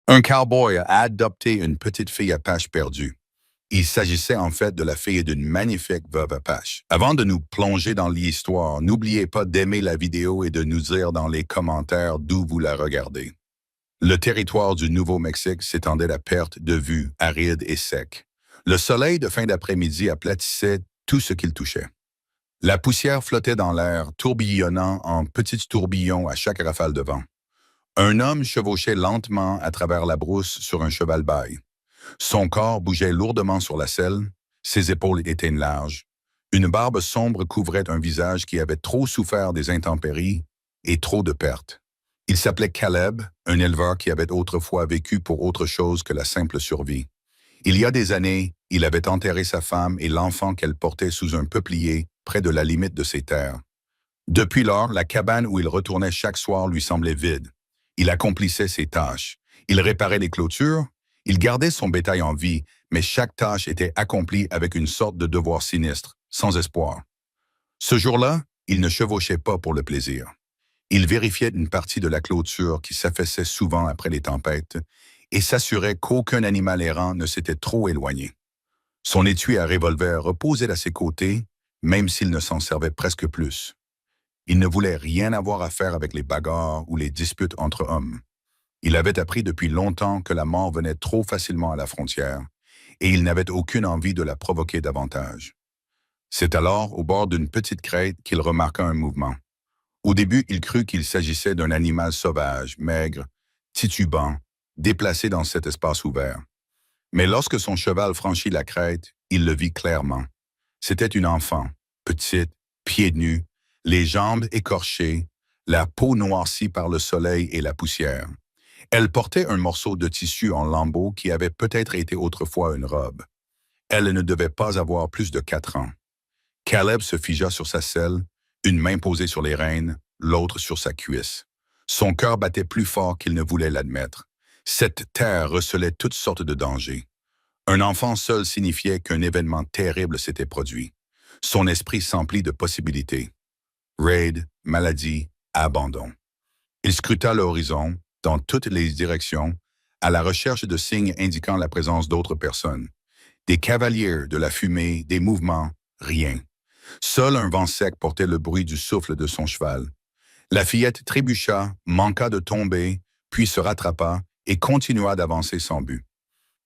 Un cowboy a adopté une petite fille Apache perdue. Il s'agissait en fait de la fille d'une magnifique veuve Apache. Avant de nous plonger dans l'histoire, n'oubliez pas d'aimer la vidéo et de nous dire dans les commentaires d'où vous la regardez. Le territoire du Nouveau-Mexique s'étendait à perte de vue, aride et sec. Le soleil de fin d'après-midi aplatissait tout ce qu'il touchait. La poussière flottait dans l'air, tourbillonnant en petits tourbillons à chaque rafale de vent. Un homme chevauchait lentement à travers la brousse sur un cheval baille. Son corps bougeait lourdement sur la selle, ses épaules étaient larges. Une barbe sombre couvrait un visage qui avait trop souffert des intempéries et trop de pertes. Il s'appelait Caleb, un éleveur qui avait autrefois vécu pour autre chose que la simple survie. Il y a des années, il avait enterré sa femme et l'enfant qu'elle portait sous un peuplier près de la limite de ses terres. Depuis lors, la cabane où il retournait chaque soir lui semblait vide. Il accomplissait ses tâches. Il réparait les clôtures. Il gardait son bétail en vie, mais chaque tâche était accomplie avec une sorte de devoir sinistre, sans espoir. Ce jour-là, il ne chevauchait pas pour le plaisir. Il vérifiait une partie de la clôture qui s'affaissait souvent après les tempêtes et s'assurait qu'aucun animal errant ne s'était trop éloigné. Son étui à revolver reposait à ses côtés, même s'il ne s'en servait presque plus. Il ne voulait rien avoir à faire avec les bagarres ou les disputes entre hommes. Il avait appris depuis longtemps que la mort venait trop facilement à la frontière, et il n'avait aucune envie de la provoquer davantage. C'est alors, au bord d'une petite crête, qu'il remarqua un mouvement. Au début, il crut qu'il s'agissait d'un animal sauvage, maigre, titubant, déplacé dans cet espace ouvert. Mais lorsque son cheval franchit la crête, il le vit clairement. C'était une enfant, petite, pieds nus, les jambes écorchées, la peau noircie par le soleil et la poussière. Elle portait un morceau de tissu en lambeaux qui avait peut-être été autrefois une robe. Elle ne devait pas avoir plus de 4 ans. Caleb se figea sur sa selle, une main posée sur les rênes, l'autre sur sa cuisse. Son cœur battait plus fort qu'il ne voulait l'admettre. Cette terre recelait toutes sortes de dangers. Un enfant seul signifiait qu'un événement terrible s'était produit. Son esprit s'emplit de possibilités. Raid, maladie, abandon. Il scruta l'horizon, dans toutes les directions, à la recherche de signes indiquant la présence d'autres personnes. Des cavaliers, de la fumée, des mouvements, rien. Seul un vent sec portait le bruit du souffle de son cheval. La fillette trébucha, manqua de tomber, puis se rattrapa et continua d'avancer sans but.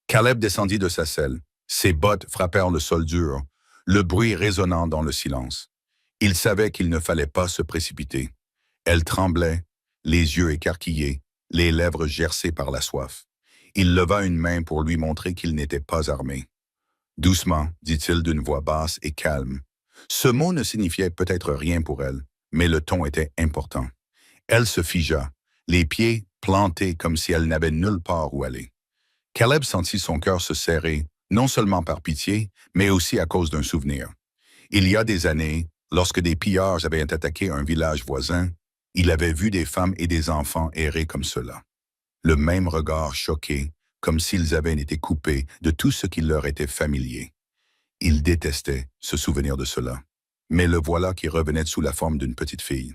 Caleb descendit de sa selle. Ses bottes frappèrent le sol dur, le bruit résonnant dans le silence. Il savait qu'il ne fallait pas se précipiter. Elle tremblait, les yeux écarquillés, les lèvres gercées par la soif. Il leva une main pour lui montrer qu'il n'était pas armé. Doucement, dit-il d'une voix basse et calme. Ce mot ne signifiait peut-être rien pour elle, mais le ton était important. Elle se figea, les pieds plantés comme si elle n'avait nulle part où aller. Caleb sentit son cœur se serrer, non seulement par pitié, mais aussi à cause d'un souvenir. Il y a des années, lorsque des pillards avaient attaqué un village voisin, il avait vu des femmes et des enfants errer comme cela. Le même regard choqué, comme s'ils avaient été coupés de tout ce qui leur était familier. Il détestait se souvenir de cela. Mais le voilà qui revenait sous la forme d'une petite fille.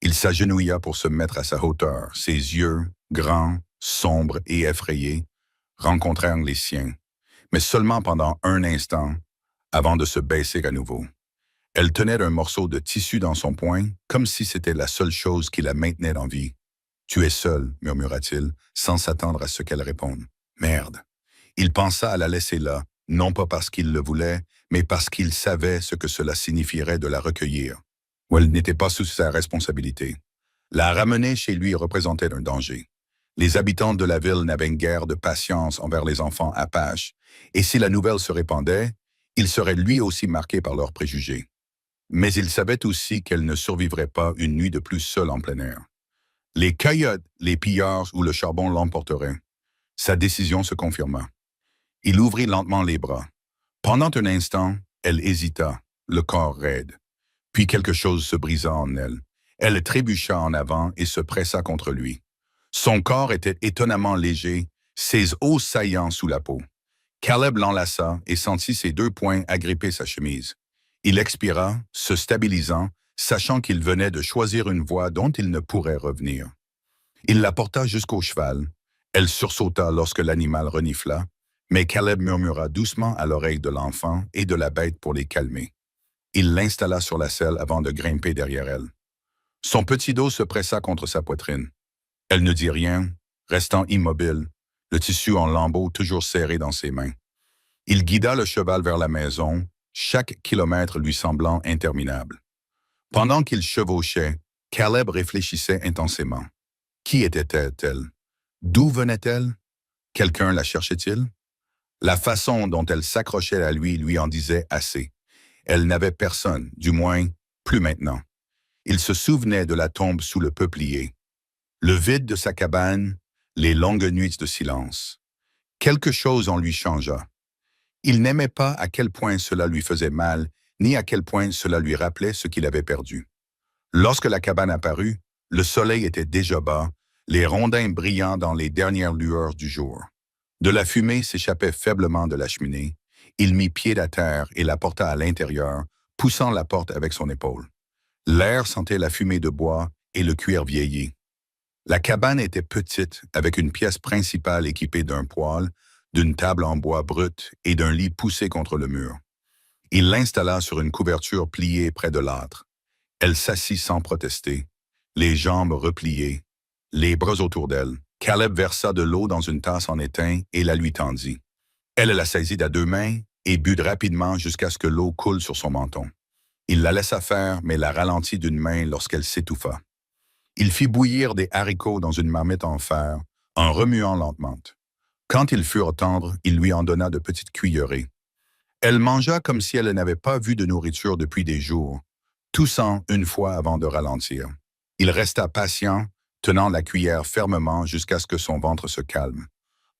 Il s'agenouilla pour se mettre à sa hauteur. Ses yeux, grands, sombres et effrayés, rencontrèrent les siens, mais seulement pendant un instant, avant de se baisser à nouveau. Elle tenait un morceau de tissu dans son poing, comme si c'était la seule chose qui la maintenait en vie. « Tu es seul, murmura-t-il, sans s'attendre à ce qu'elle réponde. « Merde. » Il pensa à la laisser là, non pas parce qu'il le voulait, mais parce qu'il savait ce que cela signifierait de la recueillir. Ou elle n'était pas sous sa responsabilité. La ramener chez lui représentait un danger. Les habitants de la ville n'avaient guère de patience envers les enfants apaches, et si la nouvelle se répandait, il serait lui aussi marqué par leurs préjugés. Mais il savait aussi qu'elle ne survivrait pas une nuit de plus seule en plein air. Les coyotes, les pillards ou le charbon l'emporteraient. Sa décision se confirma. Il ouvrit lentement les bras. Pendant un instant, elle hésita, le corps raide. Puis quelque chose se brisa en elle. Elle trébucha en avant et se pressa contre lui. Son corps était étonnamment léger, ses os saillants sous la peau. Caleb l'enlaça et sentit ses 2 poings agripper sa chemise. Il expira, se stabilisant, sachant qu'il venait de choisir une voie dont il ne pourrait revenir. Il la porta jusqu'au cheval. Elle sursauta lorsque l'animal renifla, mais Caleb murmura doucement à l'oreille de l'enfant et de la bête pour les calmer. Il l'installa sur la selle avant de grimper derrière elle. Son petit dos se pressa contre sa poitrine. Elle ne dit rien, restant immobile, le tissu en lambeaux toujours serré dans ses mains. Il guida le cheval vers la maison, chaque kilomètre lui semblant interminable. Pendant qu'il chevauchait, Caleb réfléchissait intensément. Qui était-elle? D'où venait-elle? Quelqu'un la cherchait-il? La façon dont elle s'accrochait à lui en disait assez. Elle n'avait personne, du moins, plus maintenant. Il se souvenait de la tombe sous le peuplier. Le vide de sa cabane, les longues nuits de silence. Quelque chose en lui changea. Il n'aimait pas à quel point cela lui faisait mal, ni à quel point cela lui rappelait ce qu'il avait perdu. Lorsque la cabane apparut, le soleil était déjà bas, les rondins brillant dans les dernières lueurs du jour. De la fumée s'échappait faiblement de la cheminée. Il mit pied à terre et la porta à l'intérieur, poussant la porte avec son épaule. L'air sentait la fumée de bois et le cuir vieilli. La cabane était petite, avec une pièce principale équipée d'un poêle, d'une table en bois brut et d'un lit poussé contre le mur. Il l'installa sur une couverture pliée près de l'âtre. Elle s'assit sans protester, les jambes repliées, les bras autour d'elle. Caleb versa de l'eau dans une tasse en étain et la lui tendit. Elle la saisit à deux mains et but rapidement jusqu'à ce que l'eau coule sur son menton. Il la laissa faire, mais la ralentit d'une main lorsqu'elle s'étouffa. Il fit bouillir des haricots dans une marmite en fer, en remuant lentement. Quand ils furent tendres, il lui en donna de petites cuillerées. Elle mangea comme si elle n'avait pas vu de nourriture depuis des jours, toussant une fois avant de ralentir. Il resta patient, tenant la cuillère fermement jusqu'à ce que son ventre se calme.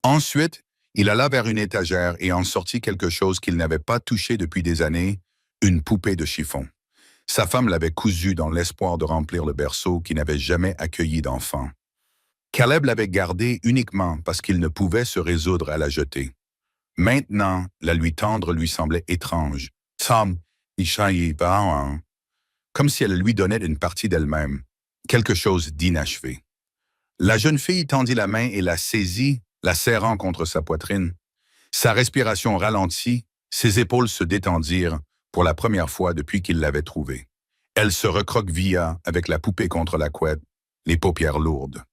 Ensuite, il alla vers une étagère et en sortit quelque chose qu'il n'avait pas touché depuis des années, une poupée de chiffon. Sa femme l'avait cousue dans l'espoir de remplir le berceau qui n'avait jamais accueilli d'enfant. Caleb l'avait gardée uniquement parce qu'il ne pouvait se résoudre à la jeter. Maintenant, la lui tendre lui semblait étrange. Comme si elle lui donnait une partie d'elle-même, quelque chose d'inachevé. La jeune fille tendit la main et la saisit, la serrant contre sa poitrine. Sa respiration ralentit, ses épaules se détendirent pour la première fois depuis qu'il l'avait trouvée. Elle se recroquevilla avec la poupée contre la couette, les paupières lourdes.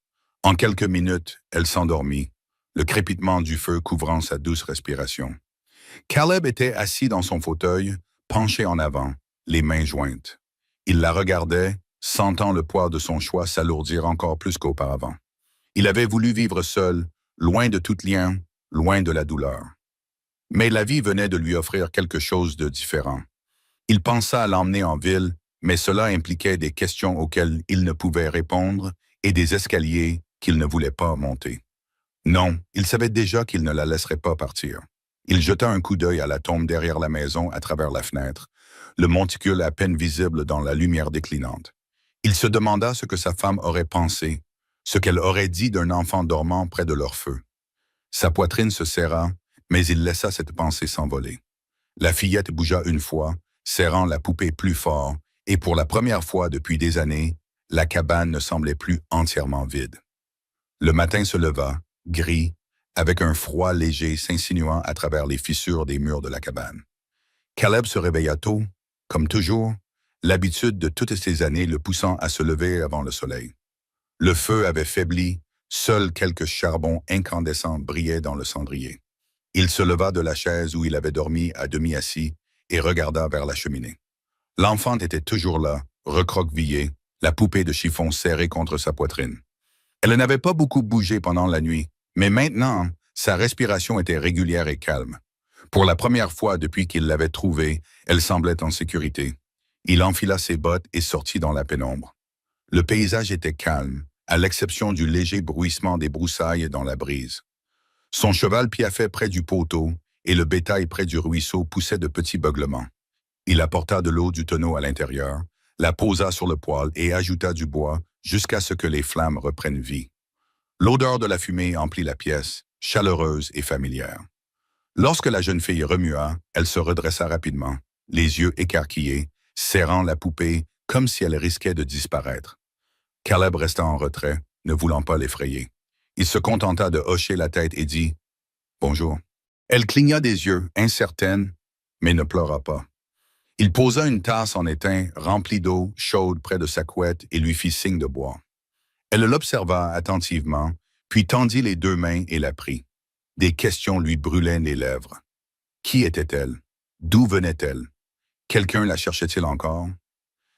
En quelques minutes, elle s'endormit, le crépitement du feu couvrant sa douce respiration. Caleb était assis dans son fauteuil, penché en avant, les mains jointes. Il la regardait, sentant le poids de son choix s'alourdir encore plus qu'auparavant. Il avait voulu vivre seul, loin de tout lien, loin de la douleur. Mais la vie venait de lui offrir quelque chose de différent. Il pensa à l'emmener en ville, mais cela impliquait des questions auxquelles il ne pouvait répondre et des escaliers qu'il ne voulait pas monter. Non, il savait déjà qu'il ne la laisserait pas partir. Il jeta un coup d'œil à la tombe derrière la maison à travers la fenêtre, le monticule à peine visible dans la lumière déclinante. Il se demanda ce que sa femme aurait pensé, ce qu'elle aurait dit d'un enfant dormant près de leur feu. Sa poitrine se serra, mais il laissa cette pensée s'envoler. La fillette bougea une fois, serrant la poupée plus fort, et pour la première fois depuis des années, la cabane ne semblait plus entièrement vide. Le matin se leva, gris, avec un froid léger s'insinuant à travers les fissures des murs de la cabane. Caleb se réveilla tôt, comme toujours, l'habitude de toutes ces années le poussant à se lever avant le soleil. Le feu avait faibli, seuls quelques charbons incandescents brillaient dans le cendrier. Il se leva de la chaise où il avait dormi à demi assis et regarda vers la cheminée. L'enfant était toujours là, recroquevillé, la poupée de chiffon serrée contre sa poitrine. Elle n'avait pas beaucoup bougé pendant la nuit, mais maintenant, sa respiration était régulière et calme. Pour la première fois depuis qu'il l'avait trouvée, elle semblait en sécurité. Il enfila ses bottes et sortit dans la pénombre. Le paysage était calme, à l'exception du léger bruissement des broussailles dans la brise. Son cheval piaffait près du poteau et le bétail près du ruisseau poussait de petits beuglements. Il apporta de l'eau du tonneau à l'intérieur, la posa sur le poêle et ajouta du bois jusqu'à ce que les flammes reprennent vie. L'odeur de la fumée emplit la pièce, chaleureuse et familière. Lorsque la jeune fille remua, elle se redressa rapidement, les yeux écarquillés, serrant la poupée comme si elle risquait de disparaître. Caleb resta en retrait, ne voulant pas l'effrayer. Il se contenta de hocher la tête et dit « Bonjour ». Elle cligna des yeux, incertaine, mais ne pleura pas. Il posa une tasse en étain remplie d'eau chaude près de sa couette et lui fit signe de boire. Elle l'observa attentivement, puis tendit les deux mains et la prit. Des questions lui brûlaient les lèvres. Qui était-elle? D'où venait-elle? Quelqu'un la cherchait-il encore?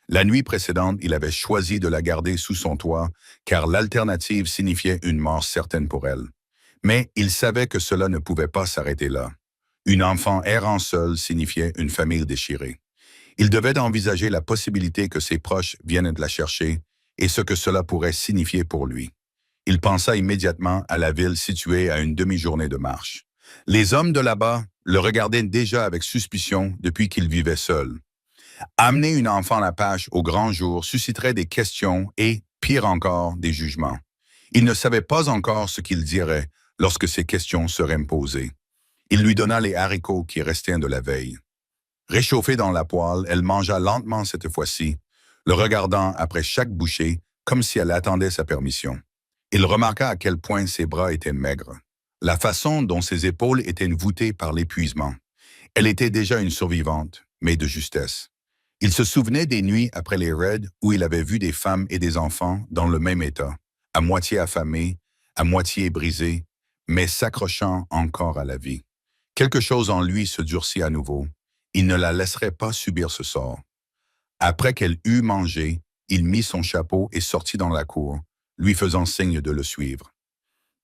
La nuit précédente, il avait choisi de la garder sous son toit, car l'alternative signifiait une mort certaine pour elle. Mais il savait que cela ne pouvait pas s'arrêter là. Une enfant errant seule signifiait une famille déchirée. Il devait envisager la possibilité que ses proches viennent de la chercher et ce que cela pourrait signifier pour lui. Il pensa immédiatement à la ville située à une demi-journée de marche. Les hommes de là-bas le regardaient déjà avec suspicion depuis qu'il vivait seul. Amener une enfant à l'Apache au grand jour susciterait des questions et, pire encore, des jugements. Il ne savait pas encore ce qu'il dirait lorsque ces questions seraient posées. Il lui donna les haricots qui restaient de la veille. Réchauffée dans la poêle, elle mangea lentement cette fois-ci, le regardant après chaque bouchée comme si elle attendait sa permission. Il remarqua à quel point ses bras étaient maigres, la façon dont ses épaules étaient voûtées par l'épuisement. Elle était déjà une survivante, mais de justesse. Il se souvenait des nuits après les raids où il avait vu des femmes et des enfants dans le même état, à moitié affamés, à moitié brisés, mais s'accrochant encore à la vie. Quelque chose en lui se durcit à nouveau. Il ne la laisserait pas subir ce sort. Après qu'elle eut mangé, il mit son chapeau et sortit dans la cour, lui faisant signe de le suivre.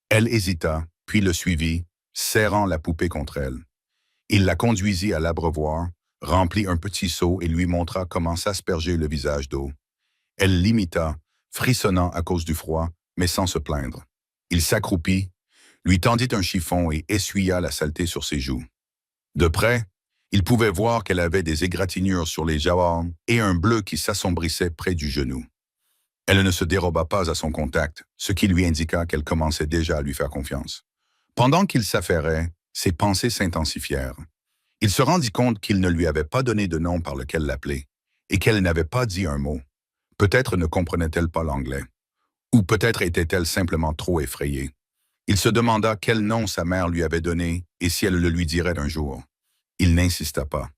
Elle hésita, puis le suivit, serrant la poupée contre elle. Il la conduisit à l'abreuvoir, remplit un petit seau et lui montra comment s'asperger le visage d'eau. Elle l'imita, frissonnant à cause du froid, mais sans se plaindre. Il s'accroupit, lui tendit un chiffon et essuya la saleté sur ses joues. De près, il pouvait voir qu'elle avait des égratignures sur les jawans et un bleu qui s'assombrissait près du genou. Elle ne se déroba pas à son contact, ce qui lui indiqua qu'elle commençait déjà à lui faire confiance. Pendant qu'il s'affairait, ses pensées s'intensifièrent. Il se rendit compte qu'il ne lui avait pas donné de nom par lequel l'appeler, et qu'elle n'avait pas dit un mot. Peut-être ne comprenait-elle pas l'anglais, ou peut-être était-elle simplement trop effrayée. Il se demanda quel nom sa mère lui avait donné et si elle le lui dirait un jour. Il n'insista pas.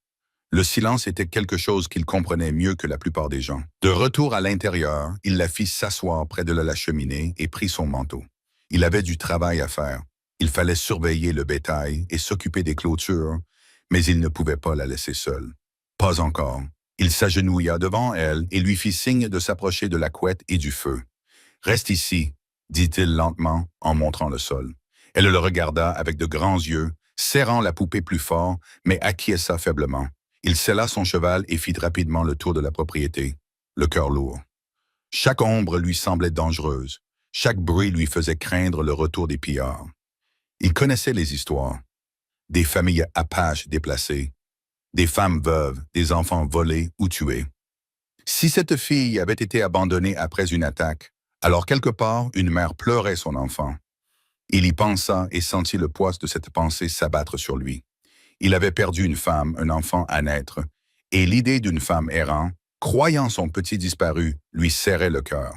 Le silence était quelque chose qu'il comprenait mieux que la plupart des gens. De retour à l'intérieur, il la fit s'asseoir près de la cheminée et prit son manteau. Il avait du travail à faire. Il fallait surveiller le bétail et s'occuper des clôtures, mais il ne pouvait pas la laisser seule. Pas encore. Il s'agenouilla devant elle et lui fit signe de s'approcher de la couette et du feu. « Reste ici », dit-il lentement en montrant le sol. Elle le regarda avec de grands yeux, serrant la poupée plus fort, mais acquiesça faiblement. Il sella son cheval et fit rapidement le tour de la propriété, le cœur lourd. Chaque ombre lui semblait dangereuse. Chaque bruit lui faisait craindre le retour des pillards. Il connaissait les histoires. Des familles apaches déplacées, des femmes veuves, des enfants volés ou tués. Si cette fille avait été abandonnée après une attaque, alors quelque part, une mère pleurait son enfant. Il y pensa et sentit le poids de cette pensée s'abattre sur lui. Il avait perdu une femme, un enfant à naître, et l'idée d'une femme errant, croyant son petit disparu, lui serrait le cœur.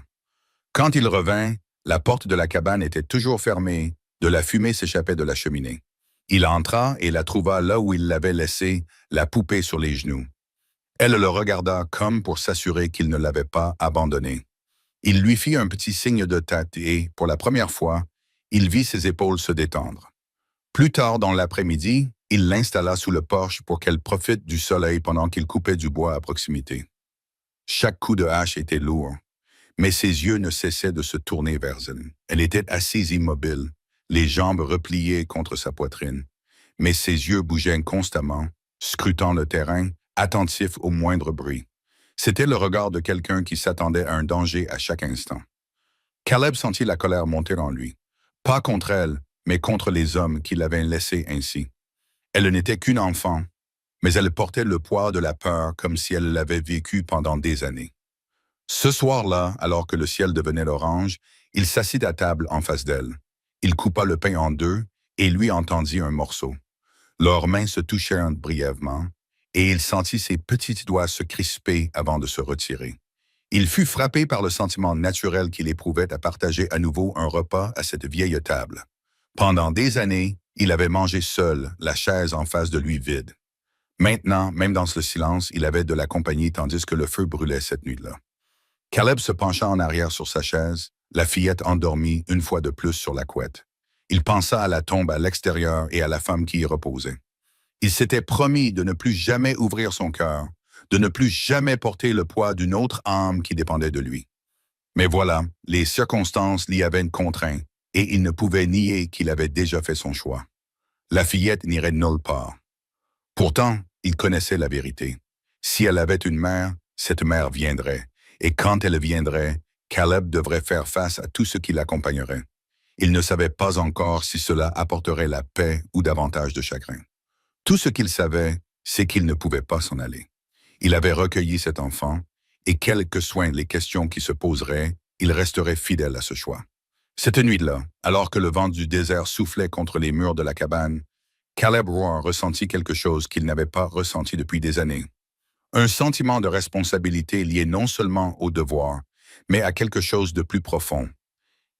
Quand il revint, la porte de la cabane était toujours fermée, de la fumée s'échappait de la cheminée. Il entra et la trouva là où il l'avait laissée, la poupée sur les genoux. Elle le regarda comme pour s'assurer qu'il ne l'avait pas abandonnée. Il lui fit un petit signe de tête et, pour la première fois, il vit ses épaules se détendre. Plus tard dans l'après-midi, il l'installa sous le porche pour qu'elle profite du soleil pendant qu'il coupait du bois à proximité. Chaque coup de hache était lourd, mais ses yeux ne cessaient de se tourner vers elle. Elle était assise immobile, les jambes repliées contre sa poitrine, mais ses yeux bougeaient constamment, scrutant le terrain, attentifs au moindre bruit. C'était le regard de quelqu'un qui s'attendait à un danger à chaque instant. Caleb sentit la colère monter en lui, pas contre elle, mais contre les hommes qui l'avaient laissée ainsi. Elle n'était qu'une enfant, mais elle portait le poids de la peur comme si elle l'avait vécu pendant des années. Ce soir-là, alors que le ciel devenait orange, il s'assit à table en face d'elle. Il coupa le pain en deux et lui en tendit un morceau. Leurs mains se touchèrent brièvement, et il sentit ses petits doigts se crisper avant de se retirer. Il fut frappé par le sentiment naturel qu'il éprouvait à partager à nouveau un repas à cette vieille table. Pendant des années, il avait mangé seul, la chaise en face de lui vide. Maintenant, même dans ce silence, il avait de la compagnie tandis que le feu brûlait cette nuit-là. Caleb se pencha en arrière sur sa chaise, la fillette endormie une fois de plus sur la couette. Il pensa à la tombe à l'extérieur et à la femme qui y reposait. Il s'était promis de ne plus jamais ouvrir son cœur, de ne plus jamais porter le poids d'une autre âme qui dépendait de lui. Mais voilà, les circonstances l'y avaient contraint, et il ne pouvait nier qu'il avait déjà fait son choix. La fillette n'irait nulle part. Pourtant, il connaissait la vérité. Si elle avait une mère, cette mère viendrait, et quand elle viendrait, Caleb devrait faire face à tout ce qui l'accompagnerait. Il ne savait pas encore si cela apporterait la paix ou davantage de chagrin. Tout ce qu'il savait, c'est qu'il ne pouvait pas s'en aller. Il avait recueilli cet enfant, et quelles que soient les questions qui se poseraient, il resterait fidèle à ce choix. Cette nuit-là, alors que le vent du désert soufflait contre les murs de la cabane, Caleb Roar ressentit quelque chose qu'il n'avait pas ressenti depuis des années. Un sentiment de responsabilité lié non seulement au devoir, mais à quelque chose de plus profond.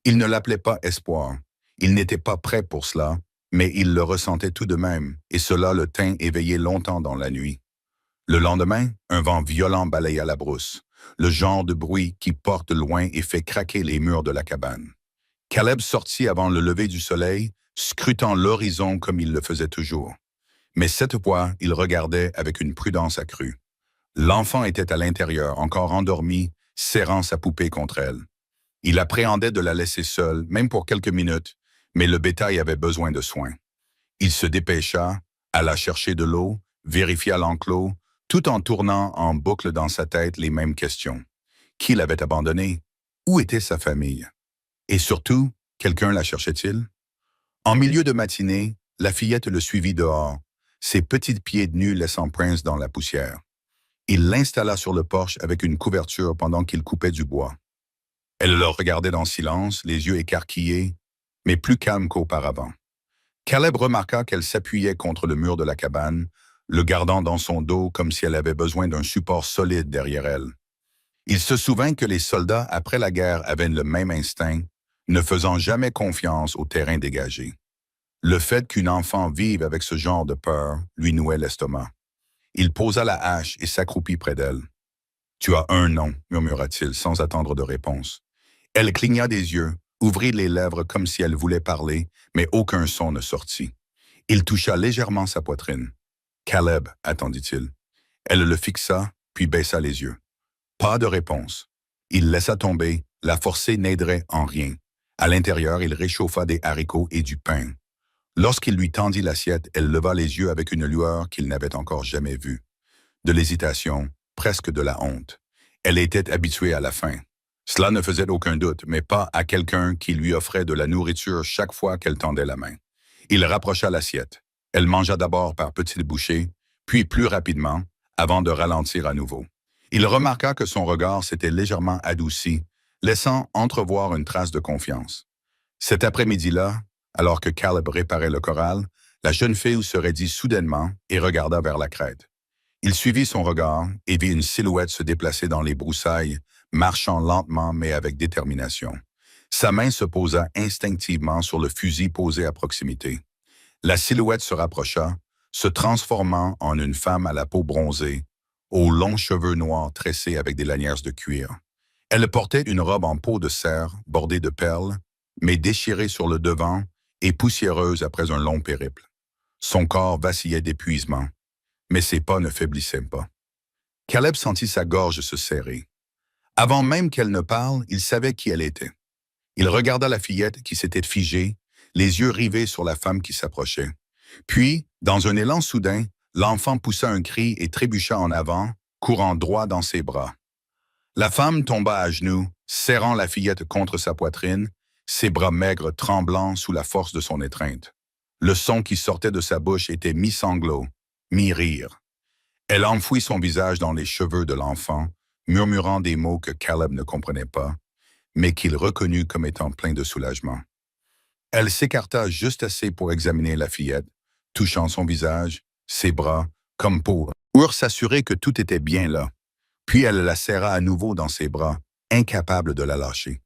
Il ne l'appelait pas espoir. Il n'était pas prêt pour cela, mais il le ressentait tout de même, et cela le tint éveillé longtemps dans la nuit. Le lendemain, un vent violent balaya la brousse, le genre de bruit qui porte loin et fait craquer les murs de la cabane. Caleb sortit avant le lever du soleil, scrutant l'horizon comme il le faisait toujours. Mais cette fois, il regardait avec une prudence accrue. L'enfant était à l'intérieur, encore endormi, serrant sa poupée contre elle. Il appréhendait de la laisser seule, même pour quelques minutes, mais le bétail avait besoin de soins. Il se dépêcha, alla chercher de l'eau, vérifia l'enclos, tout en tournant en boucle dans sa tête les mêmes questions. Qui l'avait abandonné? Où était sa famille? Et surtout, quelqu'un la cherchait-il? En milieu de matinée, la fillette le suivit dehors, ses petits pieds nus laissant prince dans la poussière. Il l'installa sur le porche avec une couverture pendant qu'il coupait du bois. Elle le regardait dans silence, les yeux écarquillés, mais plus calme qu'auparavant. Caleb remarqua qu'elle s'appuyait contre le mur de la cabane, le gardant dans son dos comme si elle avait besoin d'un support solide derrière elle. Il se souvint que les soldats après la guerre avaient le même instinct, ne faisant jamais confiance au terrain dégagé. Le fait qu'une enfant vive avec ce genre de peur lui nouait l'estomac. Il posa la hache et s'accroupit près d'elle. « Tu as un nom, murmura-t-il sans attendre de réponse. Elle cligna des yeux, ouvrit les lèvres comme si elle voulait parler, mais aucun son ne sortit. Il toucha légèrement sa poitrine. « Caleb, attendit-il. » Elle le fixa, puis baissa les yeux. Pas de réponse. Il laissa tomber, la forcer n'aiderait en rien. À l'intérieur, il réchauffa des haricots et du pain. Lorsqu'il lui tendit l'assiette, elle leva les yeux avec une lueur qu'il n'avait encore jamais vue. De l'hésitation, presque de la honte. Elle était habituée à la faim. Cela ne faisait aucun doute, mais pas à quelqu'un qui lui offrait de la nourriture chaque fois qu'elle tendait la main. Il rapprocha l'assiette. Elle mangea d'abord par petites bouchées, puis plus rapidement, avant de ralentir à nouveau. Il remarqua que son regard s'était légèrement adouci, laissant entrevoir une trace de confiance. Cet après-midi-là, alors que Caleb réparait le corral, la jeune fille se raidit soudainement et regarda vers la crête. Il suivit son regard et vit une silhouette se déplacer dans les broussailles, marchant lentement mais avec détermination. Sa main se posa instinctivement sur le fusil posé à proximité. La silhouette se rapprocha, se transformant en une femme à la peau bronzée, aux longs cheveux noirs tressés avec des lanières de cuir. Elle portait une robe en peau de cerf bordée de perles, mais déchirée sur le devant et poussiéreuse après un long périple. Son corps vacillait d'épuisement, mais ses pas ne faiblissaient pas. Caleb sentit sa gorge se serrer. Avant même qu'elle ne parle, il savait qui elle était. Il regarda la fillette qui s'était figée, les yeux rivés sur la femme qui s'approchait. Puis, dans un élan soudain, l'enfant poussa un cri et trébucha en avant, courant droit dans ses bras. La femme tomba à genoux, serrant la fillette contre sa poitrine, ses bras maigres tremblant sous la force de son étreinte. Le son qui sortait de sa bouche était mi-sanglot, mi-rire. Elle enfouit son visage dans les cheveux de l'enfant, murmurant des mots que Caleb ne comprenait pas, mais qu'il reconnut comme étant pleins de soulagement. Elle s'écarta juste assez pour examiner la fillette, touchant son visage, ses bras, comme pour s'assurer que tout était bien là. Puis elle la serra à nouveau dans ses bras, incapable de la lâcher.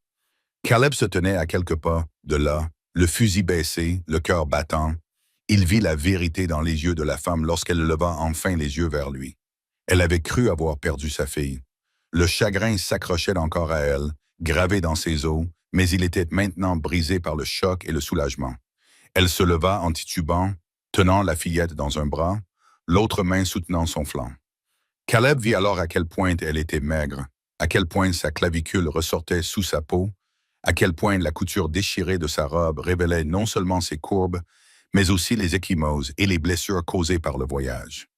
Caleb se tenait à quelques pas de là, le fusil baissé, le cœur battant. Il vit la vérité dans les yeux de la femme lorsqu'elle leva enfin les yeux vers lui. Elle avait cru avoir perdu sa fille. Le chagrin s'accrochait encore à elle, gravé dans ses os, mais il était maintenant brisé par le choc et le soulagement. Elle se leva en titubant, tenant la fillette dans un bras, l'autre main soutenant son flanc. Caleb vit alors à quel point elle était maigre, à quel point sa clavicule ressortait sous sa peau, à quel point la couture déchirée de sa robe révélait non seulement ses courbes, mais aussi les ecchymoses et les blessures causées par le voyage.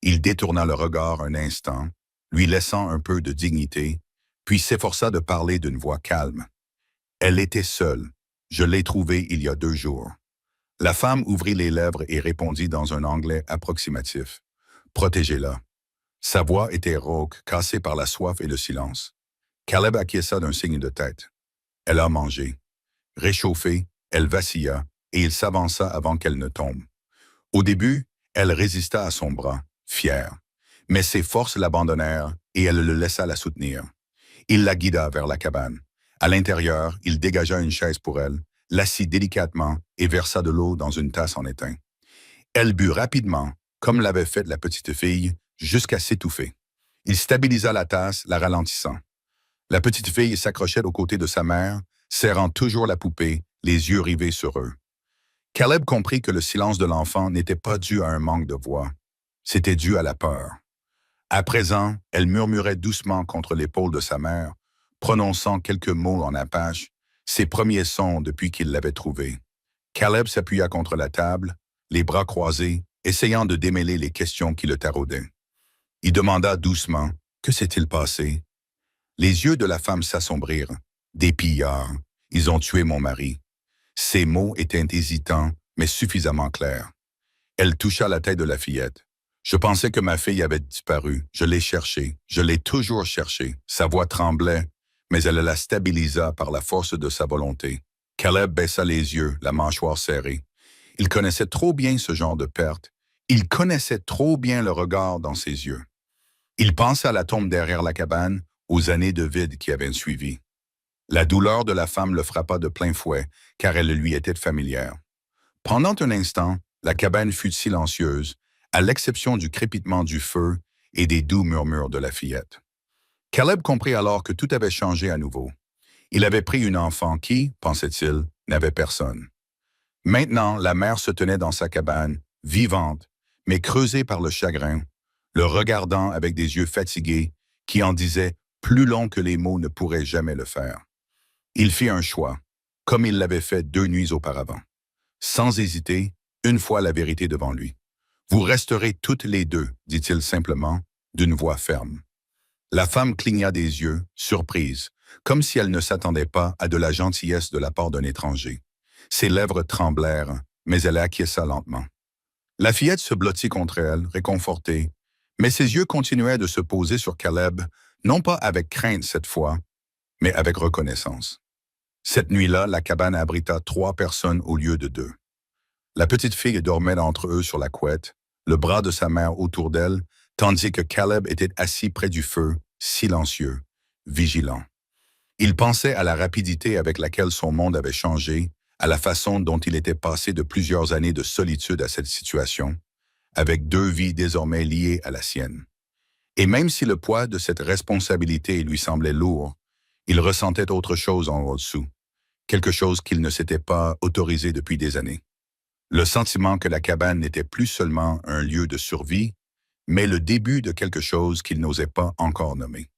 Il détourna le regard un instant, lui laissant un peu de dignité, puis s'efforça de parler d'une voix calme. Elle était seule. Je l'ai trouvée il y a 2 jours. La femme ouvrit les lèvres et répondit dans un anglais approximatif. Protégez-la. Sa voix était rauque, cassée par la soif et le silence. Caleb acquiesça d'un signe de tête. Elle a mangé. Réchauffée, elle vacilla, et il s'avança avant qu'elle ne tombe. Au début, elle résista à son bras, fière. Mais ses forces l'abandonnèrent et elle le laissa la soutenir. Il la guida vers la cabane. À l'intérieur, il dégagea une chaise pour elle, l'assit délicatement et versa de l'eau dans une tasse en étain. Elle but rapidement, comme l'avait fait la petite fille, jusqu'à s'étouffer. Il stabilisa la tasse, la ralentissant. La petite fille s'accrochait aux côtés de sa mère, serrant toujours la poupée, les yeux rivés sur eux. Caleb comprit que le silence de l'enfant n'était pas dû à un manque de voix. C'était dû à la peur. À présent, elle murmurait doucement contre l'épaule de sa mère, prononçant quelques mots en apache, ses premiers sons depuis qu'il l'avait trouvée. Caleb s'appuya contre la table, les bras croisés, essayant de démêler les questions qui le taraudaient. Il demanda doucement « Que s'est-il passé ?» Les yeux de la femme s'assombrirent. « Des pillards. Ils ont tué mon mari. » Ces mots étaient hésitants, mais suffisamment clairs. Elle toucha la tête de la fillette. « Je pensais que ma fille avait disparu. Je l'ai cherchée. Je l'ai toujours cherchée. » Sa voix tremblait, mais elle la stabilisa par la force de sa volonté. Caleb baissa les yeux, la mâchoire serrée. Il connaissait trop bien ce genre de perte. Il connaissait trop bien le regard dans ses yeux. Il pensa à la tombe derrière la cabane, aux années de vide qui avaient suivi. La douleur de la femme le frappa de plein fouet, car elle lui était familière. Pendant un instant, la cabane fut silencieuse, à l'exception du crépitement du feu et des doux murmures de la fillette. Caleb comprit alors que tout avait changé à nouveau. Il avait pris une enfant qui, pensait-il, n'avait personne. Maintenant, la mère se tenait dans sa cabane, vivante, mais creusée par le chagrin, le regardant avec des yeux fatigués qui en disaient plus long que les mots ne pourraient jamais le faire. Il fit un choix, comme il l'avait fait 2 nuits auparavant. Sans hésiter, une fois la vérité devant lui. « Vous resterez toutes les 2, dit-il simplement, d'une voix ferme. La femme cligna des yeux, surprise, comme si elle ne s'attendait pas à de la gentillesse de la part d'un étranger. Ses lèvres tremblèrent, mais elle acquiesça lentement. La fillette se blottit contre elle, réconfortée, mais ses yeux continuaient de se poser sur Caleb, non pas avec crainte cette fois, mais avec reconnaissance. Cette nuit-là, la cabane abrita 3 personnes au lieu de 2. La petite fille dormait entre eux sur la couette, le bras de sa mère autour d'elle, tandis que Caleb était assis près du feu, silencieux, vigilant. Il pensait à la rapidité avec laquelle son monde avait changé, à la façon dont il était passé de plusieurs années de solitude à cette situation, avec 2 vies désormais liées à la sienne. Et même si le poids de cette responsabilité lui semblait lourd, il ressentait autre chose en dessous, quelque chose qu'il ne s'était pas autorisé depuis des années. Le sentiment que la cabane n'était plus seulement un lieu de survie, mais le début de quelque chose qu'il n'osait pas encore nommer.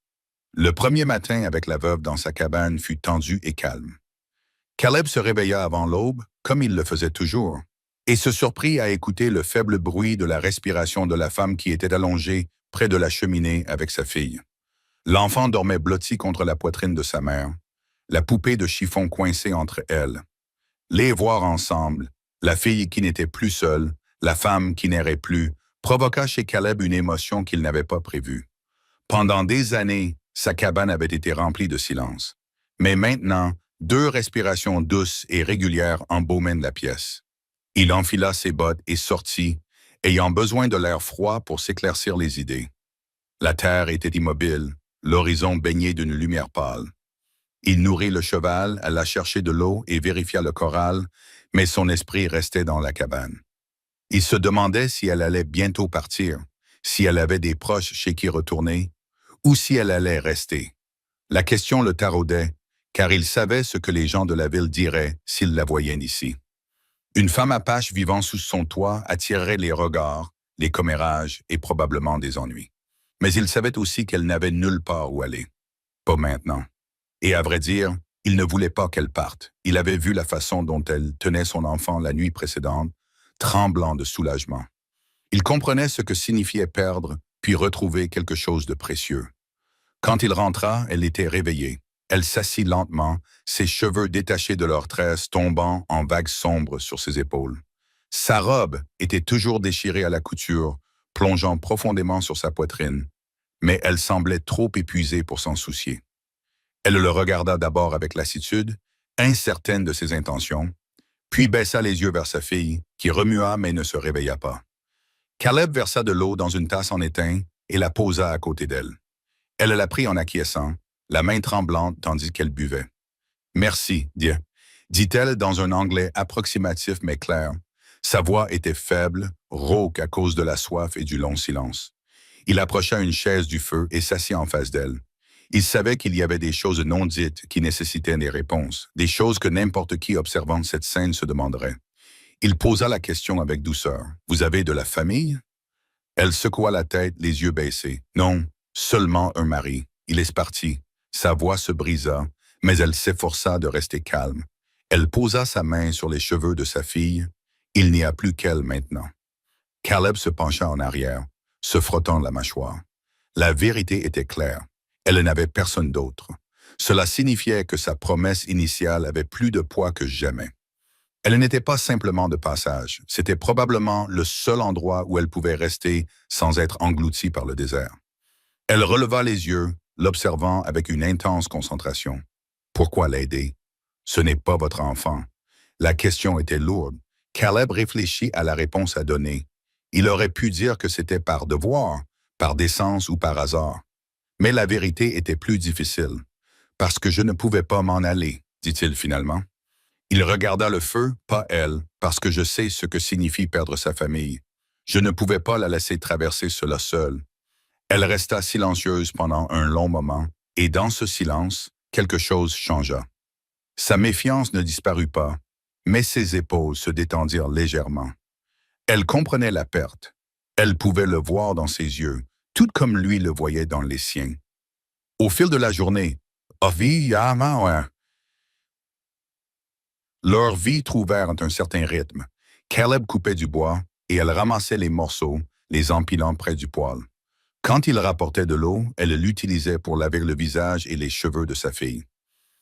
Le premier matin avec la veuve dans sa cabane fut tendu et calme. Caleb se réveilla avant l'aube, comme il le faisait toujours, et se surprit à écouter le faible bruit de la respiration de la femme qui était allongée près de la cheminée avec sa fille. L'enfant dormait blotti contre la poitrine de sa mère, la poupée de chiffon coincée entre elles. Les voir ensemble, la fille qui n'était plus seule, la femme qui n'errait plus, provoqua chez Caleb une émotion qu'il n'avait pas prévue. Pendant des années, sa cabane avait été remplie de silence. Mais maintenant, 2 respirations douces et régulières embaumaient la pièce. Il enfila ses bottes et sortit, ayant besoin de l'air froid pour s'éclaircir les idées. La terre était immobile, l'horizon baigné d'une lumière pâle. Il nourrit le cheval, alla chercher de l'eau et vérifia le corral, mais son esprit restait dans la cabane. Il se demandait si elle allait bientôt partir, si elle avait des proches chez qui retourner, ou si elle allait rester. La question le taraudait, car il savait ce que les gens de la ville diraient s'ils la voyaient ici. Une femme apache vivant sous son toit attirerait les regards, les commérages et probablement des ennuis. Mais il savait aussi qu'elle n'avait nulle part où aller. Pas maintenant. Et à vrai dire, il ne voulait pas qu'elle parte. Il avait vu la façon dont elle tenait son enfant la nuit précédente, tremblant de soulagement. Il comprenait ce que signifiait perdre, puis retrouver quelque chose de précieux. Quand il rentra, elle était réveillée. Elle s'assit lentement, ses cheveux détachés de leurs tresses tombant en vagues sombres sur ses épaules. Sa robe était toujours déchirée à la couture, plongeant profondément sur sa poitrine, mais elle semblait trop épuisée pour s'en soucier. Elle le regarda d'abord avec lassitude, incertaine de ses intentions, puis baissa les yeux vers sa fille, qui remua mais ne se réveilla pas. Caleb versa de l'eau dans une tasse en étain et la posa à côté d'elle. Elle la prit en acquiesçant, la main tremblante tandis qu'elle buvait. « Merci, dit-elle dans un anglais approximatif mais clair. Sa voix était faible, rauque à cause de la soif et du long silence. Il approcha une chaise du feu et s'assit en face d'elle. Il savait qu'il y avait des choses non dites qui nécessitaient des réponses, des choses que n'importe qui observant cette scène se demanderait. Il posa la question avec douceur. « Vous avez de la famille ?» Elle secoua la tête, les yeux baissés. « Non, seulement un mari. Il est parti. » Sa voix se brisa, mais elle s'efforça de rester calme. Elle posa sa main sur les cheveux de sa fille. Il n'y a plus qu'elle maintenant. Caleb se pencha en arrière, se frottant la mâchoire. La vérité était claire. Elle n'avait personne d'autre. Cela signifiait que sa promesse initiale avait plus de poids que jamais. Elle n'était pas simplement de passage, c'était probablement le seul endroit où elle pouvait rester sans être engloutie par le désert. Elle releva les yeux, l'observant avec une intense concentration. Pourquoi l'aider? Ce n'est pas votre enfant. La question était lourde. Caleb réfléchit à la réponse à donner. Il aurait pu dire que c'était par devoir, par décence ou par hasard. Mais la vérité était plus difficile. Parce que je ne pouvais pas m'en aller, dit-il finalement. Il regarda le feu, pas elle, parce que je sais ce que signifie perdre sa famille. Je ne pouvais pas la laisser traverser cela seule. Elle resta silencieuse pendant un long moment, et dans ce silence, quelque chose changea. Sa méfiance ne disparut pas, mais ses épaules se détendirent légèrement. Elle comprenait la perte. Elle pouvait le voir dans ses yeux, tout comme lui le voyait dans les siens. Au fil de la journée, leurs vies trouvèrent un certain rythme. Caleb coupait du bois et elle ramassait les morceaux, les empilant près du poêle. Quand il rapportait de l'eau, elle l'utilisait pour laver le visage et les cheveux de sa fille.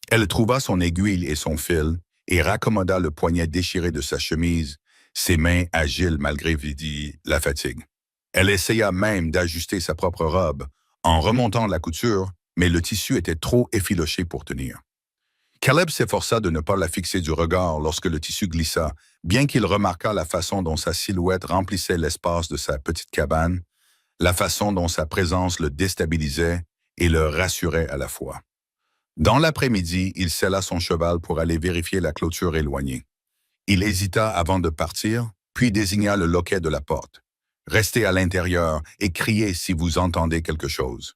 Elle trouva son aiguille et son fil et raccommoda le poignet déchiré de sa chemise, ses mains agiles malgré la fatigue. Elle essaya même d'ajuster sa propre robe en remontant la couture, mais le tissu était trop effiloché pour tenir. Caleb s'efforça de ne pas la fixer du regard lorsque le tissu glissa, bien qu'il remarquât la façon dont sa silhouette remplissait l'espace de sa petite cabane, la façon dont sa présence le déstabilisait et le rassurait à la fois. Dans l'après-midi, il sella son cheval pour aller vérifier la clôture éloignée. Il hésita avant de partir, puis désigna le loquet de la porte. « Restez à l'intérieur et criez si vous entendez quelque chose. »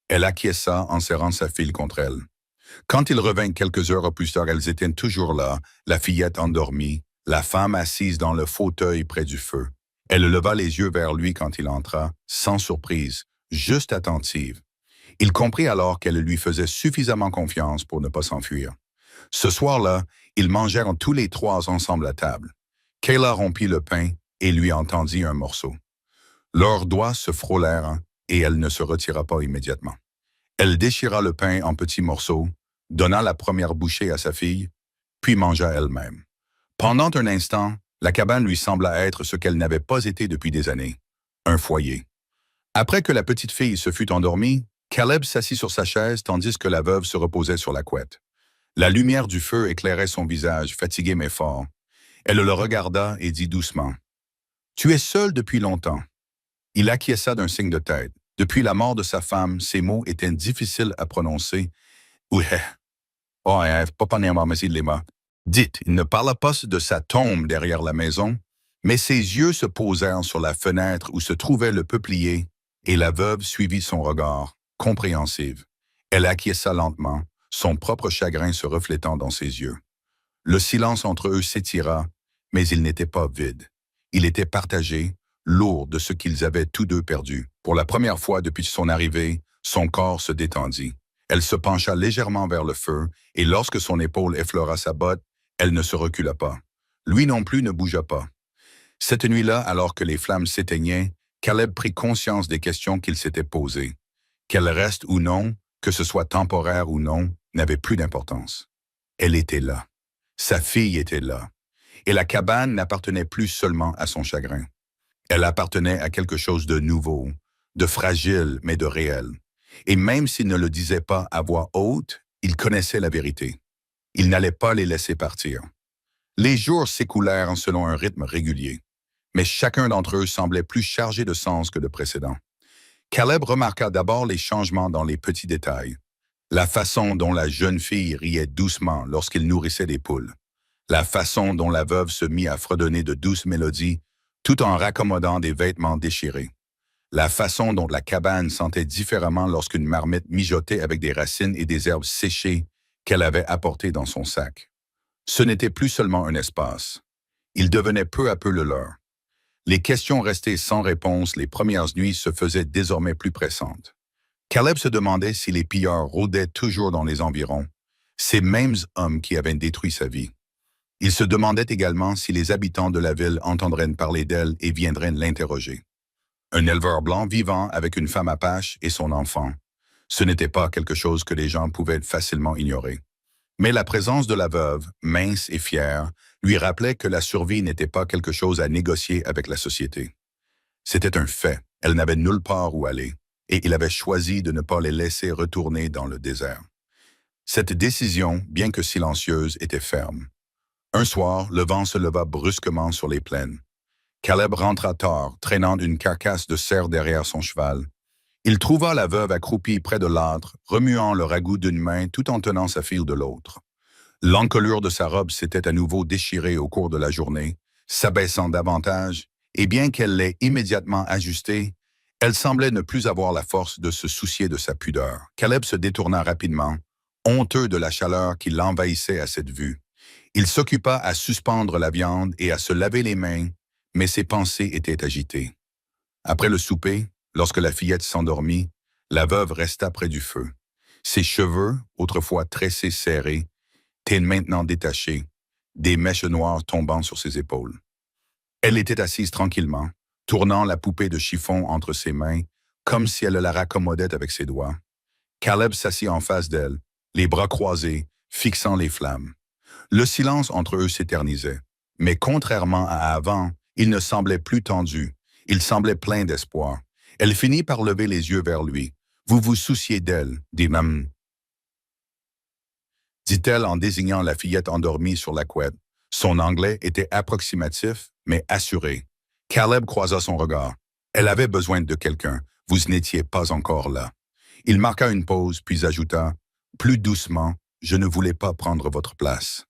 Elle acquiesça en serrant sa fille contre elle. Quand il revint quelques heures plus tard, elles étaient toujours là, la fillette endormie, la femme assise dans le fauteuil près du feu. Elle leva les yeux vers lui quand il entra, sans surprise, juste attentive. Il comprit alors qu'elle lui faisait suffisamment confiance pour ne pas s'enfuir. Ce soir-là, ils mangèrent tous les trois ensemble à table. Kayla rompit le pain et lui en tendit un morceau. Leurs doigts se frôlèrent et elle ne se retira pas immédiatement. Elle déchira le pain en petits morceaux, donna la première bouchée à sa fille, puis mangea elle-même. Pendant un instant, la cabane lui sembla être ce qu'elle n'avait pas été depuis des années, un foyer. Après que la petite fille se fut endormie, Caleb s'assit sur sa chaise tandis que la veuve se reposait sur la couette. La lumière du feu éclairait son visage, fatigué mais fort. Elle le regarda et dit doucement, « Tu es seul depuis longtemps. » Il acquiesça d'un signe de tête. Depuis la mort de sa femme, ces mots étaient difficiles à prononcer. Oui, oh, pas les mots. Dites, il ne parla pas de sa tombe derrière la maison, mais ses yeux se posèrent sur la fenêtre où se trouvait le peuplier, et la veuve suivit son regard, compréhensive. Elle acquiesça lentement, son propre chagrin se reflétant dans ses yeux. Le silence entre eux s'étira, mais il n'était pas vide. Il était partagé, lourd de ce qu'ils avaient tous deux perdu. Pour la première fois depuis son arrivée, son corps se détendit. Elle se pencha légèrement vers le feu, et lorsque son épaule effleura sa botte, elle ne se recula pas. Lui non plus ne bougea pas. Cette nuit-là, alors que les flammes s'éteignaient, Caleb prit conscience des questions qu'il s'était posées. Qu'elle reste ou non, que ce soit temporaire ou non, n'avait plus d'importance. Elle était là. Sa fille était là. Et la cabane n'appartenait plus seulement à son chagrin. Elle appartenait à quelque chose de nouveau, de fragile mais de réel. Et même s'il ne le disait pas à voix haute, il connaissait la vérité. Il n'allait pas les laisser partir. Les jours s'écoulèrent selon un rythme régulier, mais chacun d'entre eux semblait plus chargé de sens que le précédent. Caleb remarqua d'abord les changements dans les petits détails. La façon dont la jeune fille riait doucement lorsqu'il nourrissait des poules. La façon dont la veuve se mit à fredonner de douces mélodies tout en raccommodant des vêtements déchirés. La façon dont la cabane sentait différemment lorsqu'une marmite mijotait avec des racines et des herbes séchées qu'elle avait apportées dans son sac. Ce n'était plus seulement un espace. Il devenait peu à peu le leur. Les questions restées sans réponse les premières nuits se faisaient désormais plus pressantes. Caleb se demandait si les pilleurs rôdaient toujours dans les environs, ces mêmes hommes qui avaient détruit sa vie. Il se demandait également si les habitants de la ville entendraient parler d'elle et viendraient l'interroger. Un éleveur blanc vivant avec une femme apache et son enfant. Ce n'était pas quelque chose que les gens pouvaient facilement ignorer. Mais la présence de la veuve, mince et fière, lui rappelait que la survie n'était pas quelque chose à négocier avec la société. C'était un fait, elle n'avait nulle part où aller, et il avait choisi de ne pas les laisser retourner dans le désert. Cette décision, bien que silencieuse, était ferme. Un soir, le vent se leva brusquement sur les plaines. Caleb rentra tard, traînant une carcasse de cerf derrière son cheval. Il trouva la veuve accroupie près de l'âtre, remuant le ragoût d'une main tout en tenant sa fille de l'autre. L'encolure de sa robe s'était à nouveau déchirée au cours de la journée, s'abaissant davantage, et bien qu'elle l'ait immédiatement ajustée, elle semblait ne plus avoir la force de se soucier de sa pudeur. Caleb se détourna rapidement, honteux de la chaleur qui l'envahissait à cette vue. Il s'occupa à suspendre la viande et à se laver les mains, mais ses pensées étaient agitées. Après le souper, lorsque la fillette s'endormit, la veuve resta près du feu. Ses cheveux, autrefois tressés serrés, étaient maintenant détachés, des mèches noires tombant sur ses épaules. Elle était assise tranquillement, tournant la poupée de chiffon entre ses mains, comme si elle la raccommodait avec ses doigts. Caleb s'assit en face d'elle, les bras croisés, fixant les flammes. Le silence entre eux s'éternisait, mais contrairement à avant, il ne semblait plus tendu, il semblait plein d'espoir. Elle finit par lever les yeux vers lui. « Vous vous souciez d'elle, dit-elle en désignant la fillette endormie sur la couette. Son anglais était approximatif, mais assuré. Caleb croisa son regard. Elle avait besoin de quelqu'un. Vous n'étiez pas encore là. Il marqua une pause, puis ajouta, plus doucement, je ne voulais pas prendre votre place.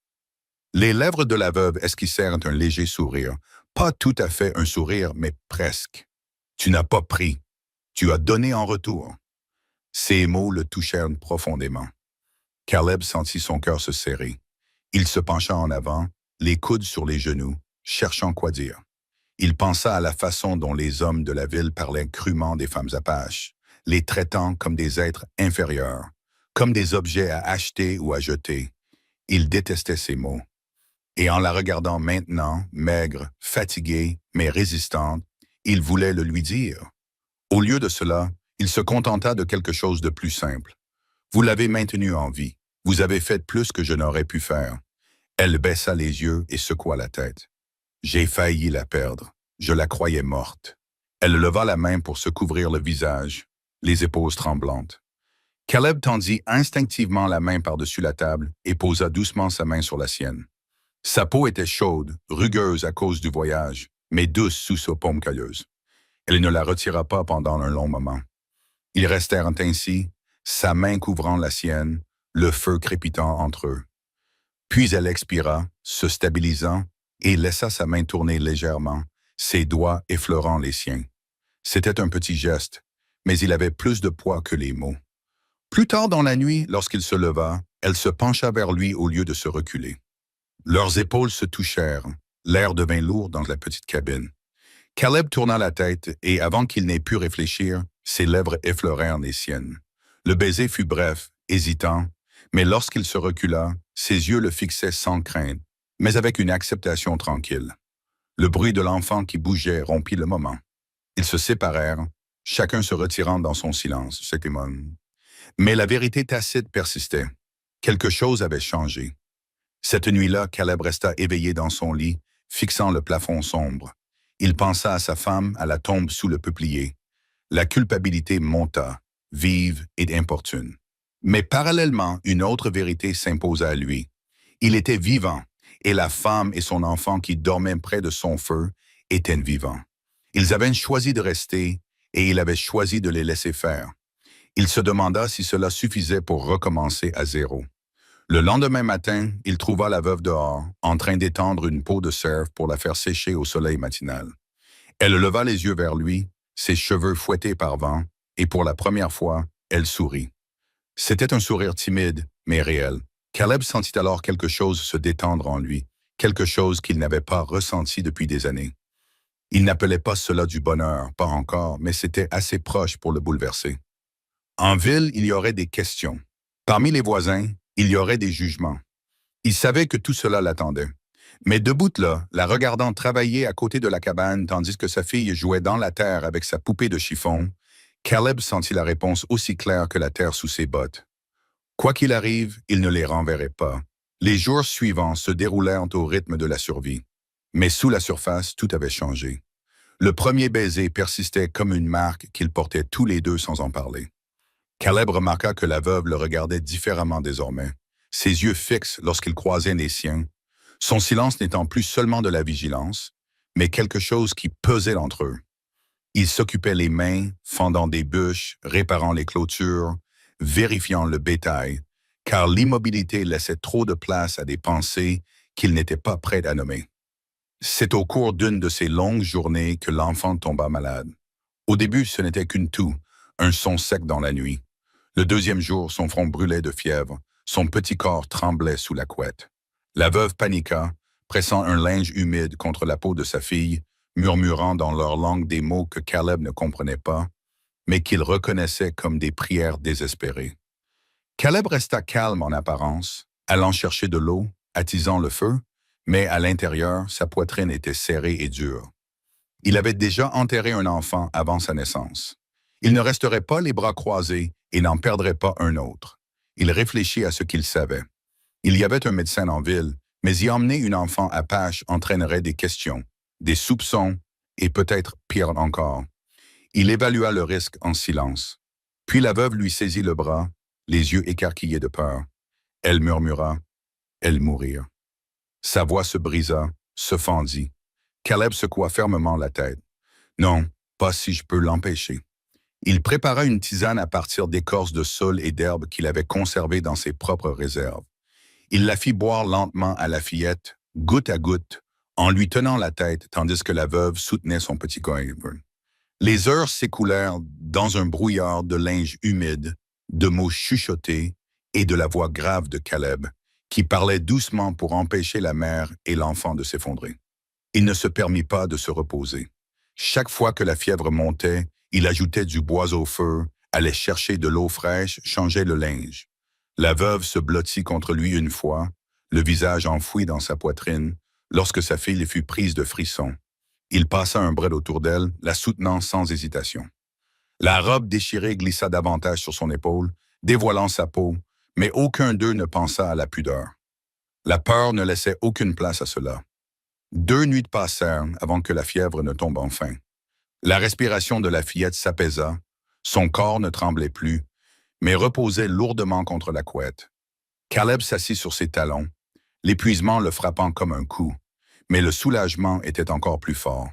Les lèvres de la veuve esquissèrent un léger sourire. Pas tout à fait un sourire, mais presque. Tu n'as pas pris. Tu as donné en retour. Ces mots le touchèrent profondément. Caleb sentit son cœur se serrer. Il se pencha en avant, les coudes sur les genoux, cherchant quoi dire. Il pensa à la façon dont les hommes de la ville parlaient crûment des femmes apaches, les traitant comme des êtres inférieurs, comme des objets à acheter ou à jeter. Il détestait ces mots. Et en la regardant maintenant, maigre, fatiguée, mais résistante, il voulait le lui dire. Au lieu de cela, il se contenta de quelque chose de plus simple. Vous l'avez maintenue en vie. Vous avez fait plus que je n'aurais pu faire. Elle baissa les yeux et secoua la tête. J'ai failli la perdre. Je la croyais morte. Elle leva la main pour se couvrir le visage, les épaules tremblantes. Caleb tendit instinctivement la main par-dessus la table et posa doucement sa main sur la sienne. Sa peau était chaude, rugueuse à cause du voyage, mais douce sous sa paume cailleuse. Elle ne la retira pas pendant un long moment. Ils restèrent ainsi, sa main couvrant la sienne, le feu crépitant entre eux. Puis elle expira, se stabilisant, et laissa sa main tourner légèrement, ses doigts effleurant les siens. C'était un petit geste, mais il avait plus de poids que les mots. Plus tard dans la nuit, lorsqu'il se leva, elle se pencha vers lui au lieu de se reculer. Leurs épaules se touchèrent, l'air devint lourd dans la petite cabine. Caleb tourna la tête et, avant qu'il n'ait pu réfléchir, ses lèvres effleurèrent les siennes. Le baiser fut bref, hésitant, mais lorsqu'il se recula, ses yeux le fixaient sans crainte, mais avec une acceptation tranquille. Le bruit de l'enfant qui bougeait rompit le moment. Ils se séparèrent, chacun se retirant dans son silence. C'était mon... Mais la vérité tacite persistait. Quelque chose avait changé. Cette nuit-là, Caleb resta éveillé dans son lit, fixant le plafond sombre. Il pensa à sa femme, à la tombe sous le peuplier. La culpabilité monta, vive et importune. Mais parallèlement, une autre vérité s'imposa à lui. Il était vivant, et la femme et son enfant qui dormaient près de son feu étaient vivants. Ils avaient choisi de rester, et il avait choisi de les laisser faire. Il se demanda si cela suffisait pour recommencer à zéro. Le lendemain matin, il trouva la veuve dehors, en train d'étendre une peau de cerf pour la faire sécher au soleil matinal. Elle leva les yeux vers lui, ses cheveux fouettés par vent, et pour la première fois, elle sourit. C'était un sourire timide, mais réel. Caleb sentit alors quelque chose se détendre en lui, quelque chose qu'il n'avait pas ressenti depuis des années. Il n'appelait pas cela du bonheur, pas encore, mais c'était assez proche pour le bouleverser. En ville, il y aurait des questions. Parmi les voisins, il y aurait des jugements. Il savait que tout cela l'attendait. Mais debout là, la regardant travailler à côté de la cabane tandis que sa fille jouait dans la terre avec sa poupée de chiffon, Caleb sentit la réponse aussi claire que la terre sous ses bottes. Quoi qu'il arrive, il ne les renverrait pas. Les jours suivants se déroulèrent au rythme de la survie. Mais sous la surface, tout avait changé. Le premier baiser persistait comme une marque qu'ils portaient tous les deux sans en parler. Caleb remarqua que la veuve le regardait différemment désormais, ses yeux fixes lorsqu'il croisait les siens, son silence n'étant plus seulement de la vigilance, mais quelque chose qui pesait entre eux. Il s'occupait les mains, fendant des bûches, réparant les clôtures, vérifiant le bétail, car l'immobilité laissait trop de place à des pensées qu'il n'était pas prêt à nommer. C'est au cours d'une de ces longues journées que l'enfant tomba malade. Au début, ce n'était qu'une toux, un son sec dans la nuit. Le deuxième jour, son front brûlait de fièvre, son petit corps tremblait sous la couette. La veuve paniqua, pressant un linge humide contre la peau de sa fille, murmurant dans leur langue des mots que Caleb ne comprenait pas, mais qu'il reconnaissait comme des prières désespérées. Caleb resta calme en apparence, allant chercher de l'eau, attisant le feu, mais à l'intérieur, sa poitrine était serrée et dure. Il avait déjà enterré un enfant avant sa naissance. Il ne resterait pas les bras croisés et n'en perdrait pas un autre. Il réfléchit à ce qu'il savait. Il y avait un médecin en ville, mais y emmener une enfant apache entraînerait des questions, des soupçons et peut-être pire encore. Il évalua le risque en silence. Puis la veuve lui saisit le bras, les yeux écarquillés de peur. Elle murmura « Elle mourir ». Sa voix se brisa, se fendit. Caleb secoua fermement la tête. « Non, pas si je peux l'empêcher ». Il prépara une tisane à partir d'écorces de saule et d'herbes qu'il avait conservées dans ses propres réserves. Il la fit boire lentement à la fillette, goutte à goutte, en lui tenant la tête tandis que la veuve soutenait son petit coin. Les heures s'écoulèrent dans un brouillard de linge humide, de mots chuchotés et de la voix grave de Caleb, qui parlait doucement pour empêcher la mère et l'enfant de s'effondrer. Il ne se permit pas de se reposer. Chaque fois que la fièvre montait, il ajoutait du bois au feu, allait chercher de l'eau fraîche, changeait le linge. La veuve se blottit contre lui une fois, le visage enfoui dans sa poitrine, lorsque sa fille fut prise de frissons. Il passa un bras autour d'elle, la soutenant sans hésitation. La robe déchirée glissa davantage sur son épaule, dévoilant sa peau, mais aucun d'eux ne pensa à la pudeur. La peur ne laissait aucune place à cela. 2 nuits passèrent avant que la fièvre ne tombe enfin. La respiration de la fillette s'apaisa, son corps ne tremblait plus, mais reposait lourdement contre la couette. Caleb s'assit sur ses talons, l'épuisement le frappant comme un coup, mais le soulagement était encore plus fort.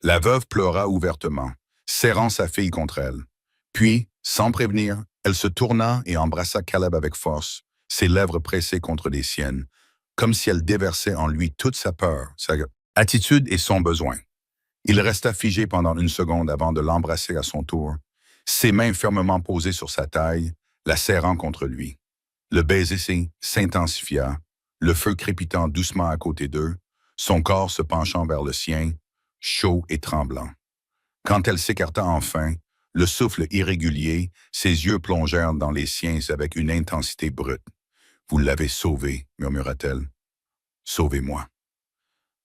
La veuve pleura ouvertement, serrant sa fille contre elle. Puis, Sans prévenir, elle se tourna et embrassa Caleb avec force, ses lèvres pressées contre les siennes, comme si elle déversait en lui toute sa peur, sa attitude et son besoin. Il resta figé pendant une seconde avant de l'embrasser à son tour, ses mains fermement posées sur sa taille, la serrant contre lui. Le baiser s'intensifia, le feu crépitant doucement à côté d'eux, son corps se penchant vers le sien, chaud et tremblant. Quand elle s'écarta enfin, le souffle irrégulier, ses yeux plongèrent dans les siens avec une intensité brute. « Vous l'avez sauvé, murmura-t-elle. « Sauvez-moi. »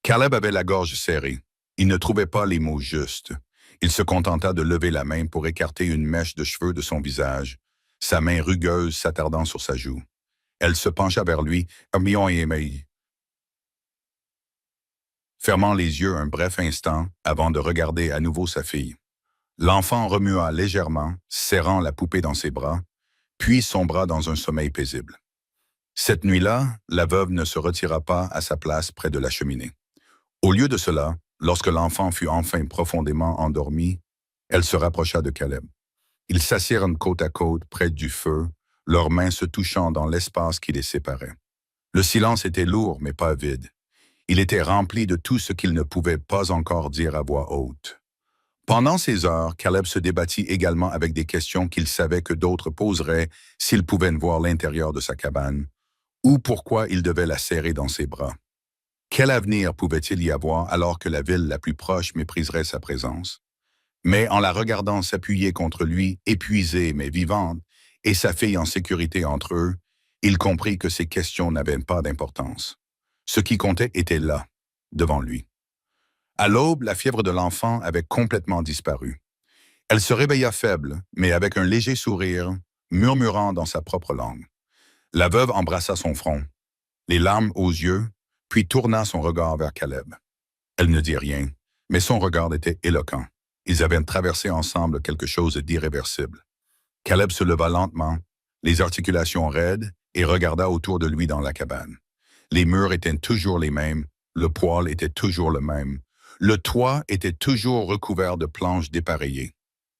Caleb avait la gorge serrée. Il ne trouvait pas les mots justes. Il se contenta de lever la main pour écarter une mèche de cheveux de son visage, sa main rugueuse s'attardant sur sa joue. Elle se pencha vers lui, fermant les yeux un bref instant avant de regarder à nouveau sa fille. L'enfant remua légèrement, serrant la poupée dans ses bras, puis sombra dans un sommeil paisible. Cette nuit-là, la veuve ne se retira pas à sa place près de la cheminée. Au lieu de cela, lorsque l'enfant fut enfin profondément endormi, elle se rapprocha de Caleb. Ils s'assirent côte à côte près du feu, leurs mains se touchant dans l'espace qui les séparait. Le silence était lourd, mais pas vide. Il était rempli de tout ce qu'ils ne pouvaient pas encore dire à voix haute. Pendant ces heures, Caleb se débattit également avec des questions qu'il savait que d'autres poseraient s'ils pouvaient voir l'intérieur de sa cabane, ou pourquoi il devait la serrer dans ses bras. Quel avenir pouvait-il y avoir alors que la ville la plus proche mépriserait sa présence? Mais en la regardant s'appuyer contre lui, épuisée mais vivante, et sa fille en sécurité entre eux, il comprit que ces questions n'avaient pas d'importance. Ce qui comptait était là, devant lui. À l'aube, la fièvre de l'enfant avait complètement disparu. Elle se réveilla faible, mais avec un léger sourire, murmurant dans sa propre langue. La veuve embrassa son front, les larmes aux yeux, puis tourna son regard vers Caleb. Elle ne dit rien, mais son regard était éloquent. Ils avaient traversé ensemble quelque chose d'irréversible. Caleb se leva lentement, les articulations raides, et regarda autour de lui dans la cabane. Les murs étaient toujours les mêmes, le poêle était toujours le même, le toit était toujours recouvert de planches dépareillées.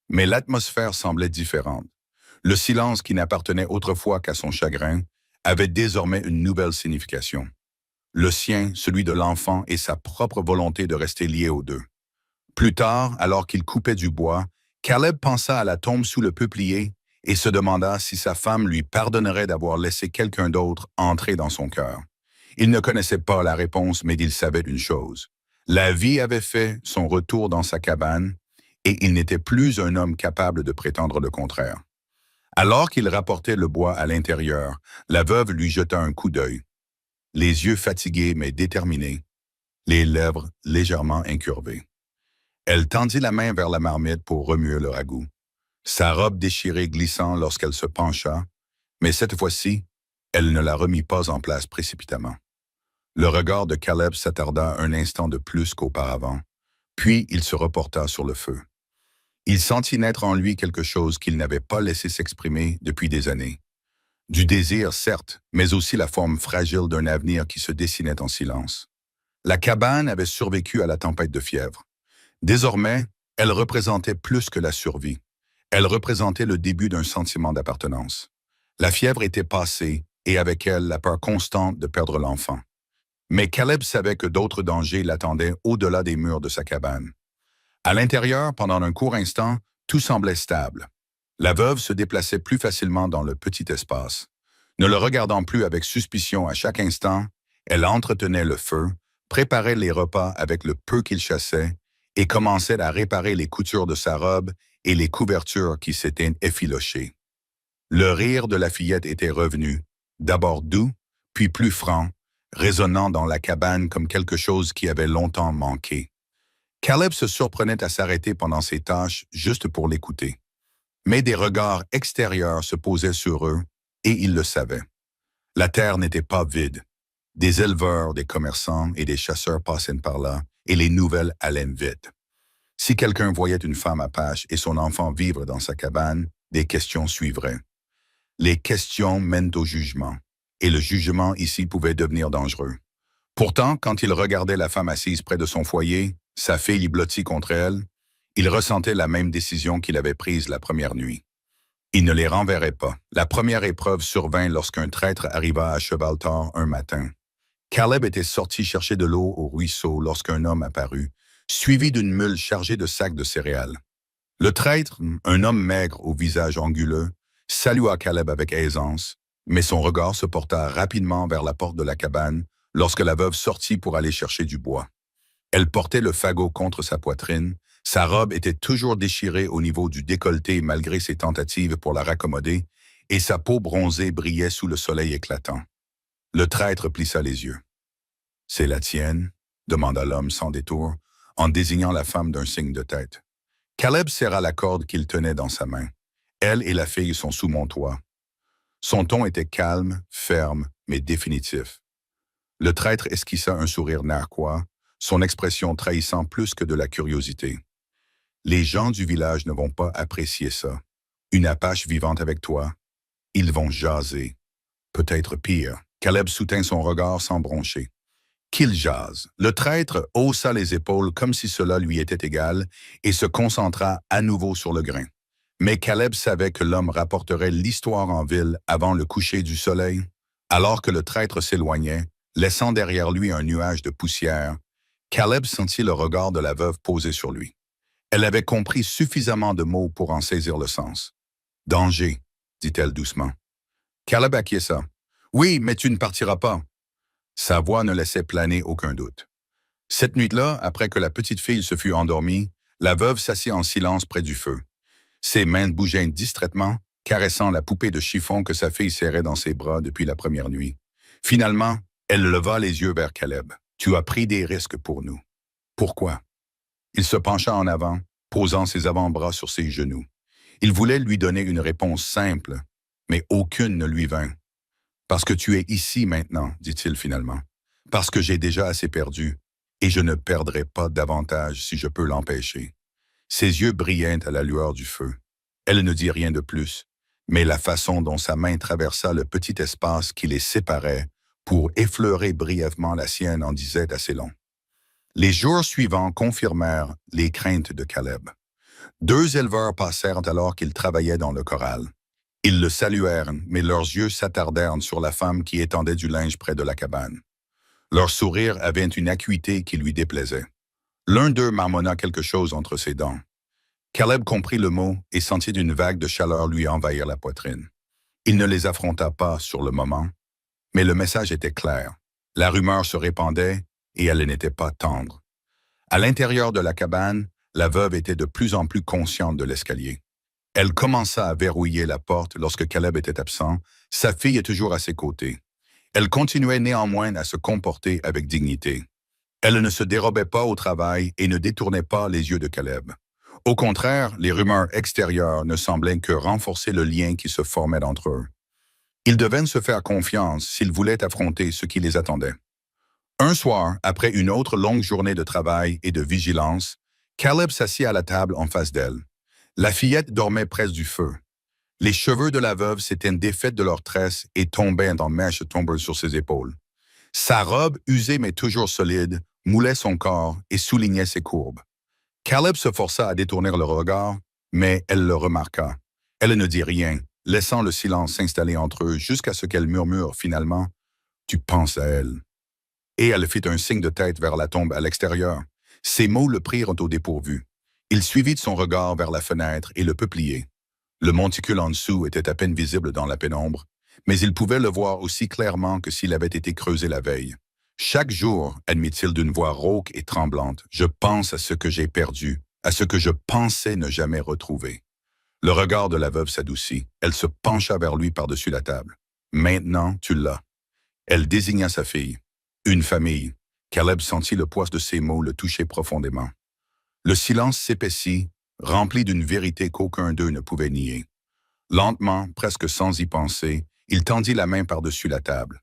Mais l'atmosphère semblait différente. Le silence qui n'appartenait autrefois qu'à son chagrin avait désormais une nouvelle signification. Le sien, celui de l'enfant et sa propre volonté de rester liés aux deux. Plus tard, alors qu'il coupait du bois, Caleb pensa à la tombe sous le peuplier et se demanda si sa femme lui pardonnerait d'avoir laissé quelqu'un d'autre entrer dans son cœur. Il ne connaissait pas la réponse, mais il savait une chose. La vie avait fait son retour dans sa cabane et il n'était plus un homme capable de prétendre le contraire. Alors qu'il rapportait le bois à l'intérieur, la veuve lui jeta un coup d'œil. Les yeux fatigués mais déterminés, les lèvres légèrement incurvées. Elle tendit la main vers la marmite pour remuer le ragoût. Sa robe déchirée glissant lorsqu'elle se pencha, mais cette fois-ci, elle ne la remit pas en place précipitamment. Le regard de Caleb s'attarda un instant de plus qu'auparavant, puis il se reporta sur le feu. Il sentit naître en lui quelque chose qu'il n'avait pas laissé s'exprimer depuis des années. Du désir, certes, mais aussi la forme fragile d'un avenir qui se dessinait en silence. La cabane avait survécu à la tempête de fièvre. Désormais, elle représentait plus que la survie. Elle représentait le début d'un sentiment d'appartenance. La fièvre était passée, et avec elle la peur constante de perdre l'enfant. Mais Caleb savait que d'autres dangers l'attendaient au-delà des murs de sa cabane. À l'intérieur, pendant un court instant, tout semblait stable. La veuve se déplaçait plus facilement dans le petit espace. Ne le regardant plus avec suspicion à chaque instant, elle entretenait le feu, préparait les repas avec le peu qu'il chassait et commençait à réparer les coutures de sa robe et les couvertures qui s'étaient effilochées. Le rire de la fillette était revenu, d'abord doux, puis plus franc, résonnant dans la cabane comme quelque chose qui avait longtemps manqué. Caleb se surprenait à s'arrêter pendant ses tâches juste pour l'écouter. Mais des regards extérieurs se posaient sur eux, et il le savait. La terre n'était pas vide. Des éleveurs, des commerçants et des chasseurs passaient par là, et les nouvelles allaient vite. Si quelqu'un voyait une femme apache et son enfant vivre dans sa cabane, des questions suivraient. Les questions mènent au jugement, et le jugement ici pouvait devenir dangereux. Pourtant, quand il regardait la femme assise près de son foyer, sa fille blottie contre elle, il ressentait la même décision qu'il avait prise la première nuit. Il ne les renverrait pas. La première épreuve survint lorsqu'un traître arriva à cheval tard un matin. Caleb était sorti chercher de l'eau au ruisseau lorsqu'un homme apparut, suivi d'une mule chargée de sacs de céréales. Le traître, un homme maigre au visage anguleux, salua Caleb avec aisance, mais son regard se porta rapidement vers la porte de la cabane lorsque la veuve sortit pour aller chercher du bois. Elle portait le fagot contre sa poitrine, sa robe était toujours déchirée au niveau du décolleté malgré ses tentatives pour la raccommoder, et sa peau bronzée brillait sous le soleil éclatant. Le traître plissa les yeux. « C'est la tienne ?» demanda l'homme sans détour, en désignant la femme d'un signe de tête. Caleb serra la corde qu'il tenait dans sa main. Elle et la fille sont sous mon toit. Son ton était calme, ferme, mais définitif. Le traître esquissa un sourire narquois, son expression trahissant plus que de la curiosité. Les gens du village ne vont pas apprécier ça. Une apache vivante avec toi, ils vont jaser. Peut-être pire. Caleb soutint son regard sans broncher. Qu'il jase. Le traître haussa les épaules comme si cela lui était égal et se concentra à nouveau sur le grain. Mais Caleb savait que l'homme rapporterait l'histoire en ville avant le coucher du soleil. Alors que le traître s'éloignait, laissant derrière lui un nuage de poussière, Caleb sentit le regard de la veuve posé sur lui. Elle avait compris suffisamment de mots pour en saisir le sens. « Danger », dit-elle doucement. Caleb acquiesça. « Oui, mais tu ne partiras pas. » Sa voix ne laissait planer aucun doute. Cette nuit-là, après que la petite fille se fut endormie, la veuve s'assit en silence près du feu. Ses mains bougeaient distraitement, caressant la poupée de chiffon que sa fille serrait dans ses bras depuis la première nuit. Finalement, elle leva les yeux vers Caleb. « Tu as pris des risques pour nous. » « Pourquoi? » Il se pencha en avant, posant ses avant-bras sur ses genoux. Il voulait lui donner une réponse simple, mais aucune ne lui vint. « Parce que tu es ici maintenant, dit-il finalement. Parce que j'ai déjà assez perdu, et je ne perdrai pas davantage si je peux l'empêcher. » Ses yeux brillaient à la lueur du feu. Elle ne dit rien de plus, mais la façon dont sa main traversa le petit espace qui les séparait pour effleurer brièvement la sienne en disait assez long. Les jours suivants confirmèrent les craintes de Caleb. 2 éleveurs passèrent alors qu'ils travaillaient dans le corral. Ils le saluèrent, mais leurs yeux s'attardèrent sur la femme qui étendait du linge près de la cabane. Leur sourire avait une acuité qui lui déplaisait. L'un d'eux marmonna quelque chose entre ses dents. Caleb comprit le mot et sentit une vague de chaleur lui envahir la poitrine. Il ne les affronta pas sur le moment, mais le message était clair. La rumeur se répandait et elle n'était pas tendre. À l'intérieur de la cabane, la veuve était de plus en plus consciente de l'escalier. Elle commença à verrouiller la porte lorsque Caleb était absent, sa fille est toujours à ses côtés. Elle continuait néanmoins à se comporter avec dignité. Elle ne se dérobait pas au travail et ne détournait pas les yeux de Caleb. Au contraire, les rumeurs extérieures ne semblaient que renforcer le lien qui se formait entre eux. Ils devaient se faire confiance s'ils voulaient affronter ce qui les attendait. Un soir, après une autre longue journée de travail et de vigilance, Caleb s'assit à la table en face d'elle. La fillette dormait près du feu. Les cheveux de la veuve s'étaient défaits de leurs tresses et tombaient en mèches tombeuses sur ses épaules. Sa robe, usée mais toujours solide, moulait son corps et soulignait ses courbes. Caleb se força à détourner le regard, mais elle le remarqua. Elle ne dit rien, laissant le silence s'installer entre eux jusqu'à ce qu'elle murmure finalement « Tu penses à elle ». Et elle fit un signe de tête vers la tombe à l'extérieur. Ces mots le prirent au dépourvu. Il suivit de son regard vers la fenêtre et le peuplier. Le monticule en dessous était à peine visible dans la pénombre, mais il pouvait le voir aussi clairement que s'il avait été creusé la veille. Chaque jour, admit-il d'une voix rauque et tremblante, je pense à ce que j'ai perdu, à ce que je pensais ne jamais retrouver. Le regard de la veuve s'adoucit. Elle se pencha vers lui par-dessus la table. Maintenant, tu l'as. Elle désigna sa fille. Une famille. Caleb sentit le poids de ces mots le toucher profondément. Le silence s'épaissit, rempli d'une vérité qu'aucun d'eux ne pouvait nier. Lentement, presque sans y penser, il tendit la main par-dessus la table.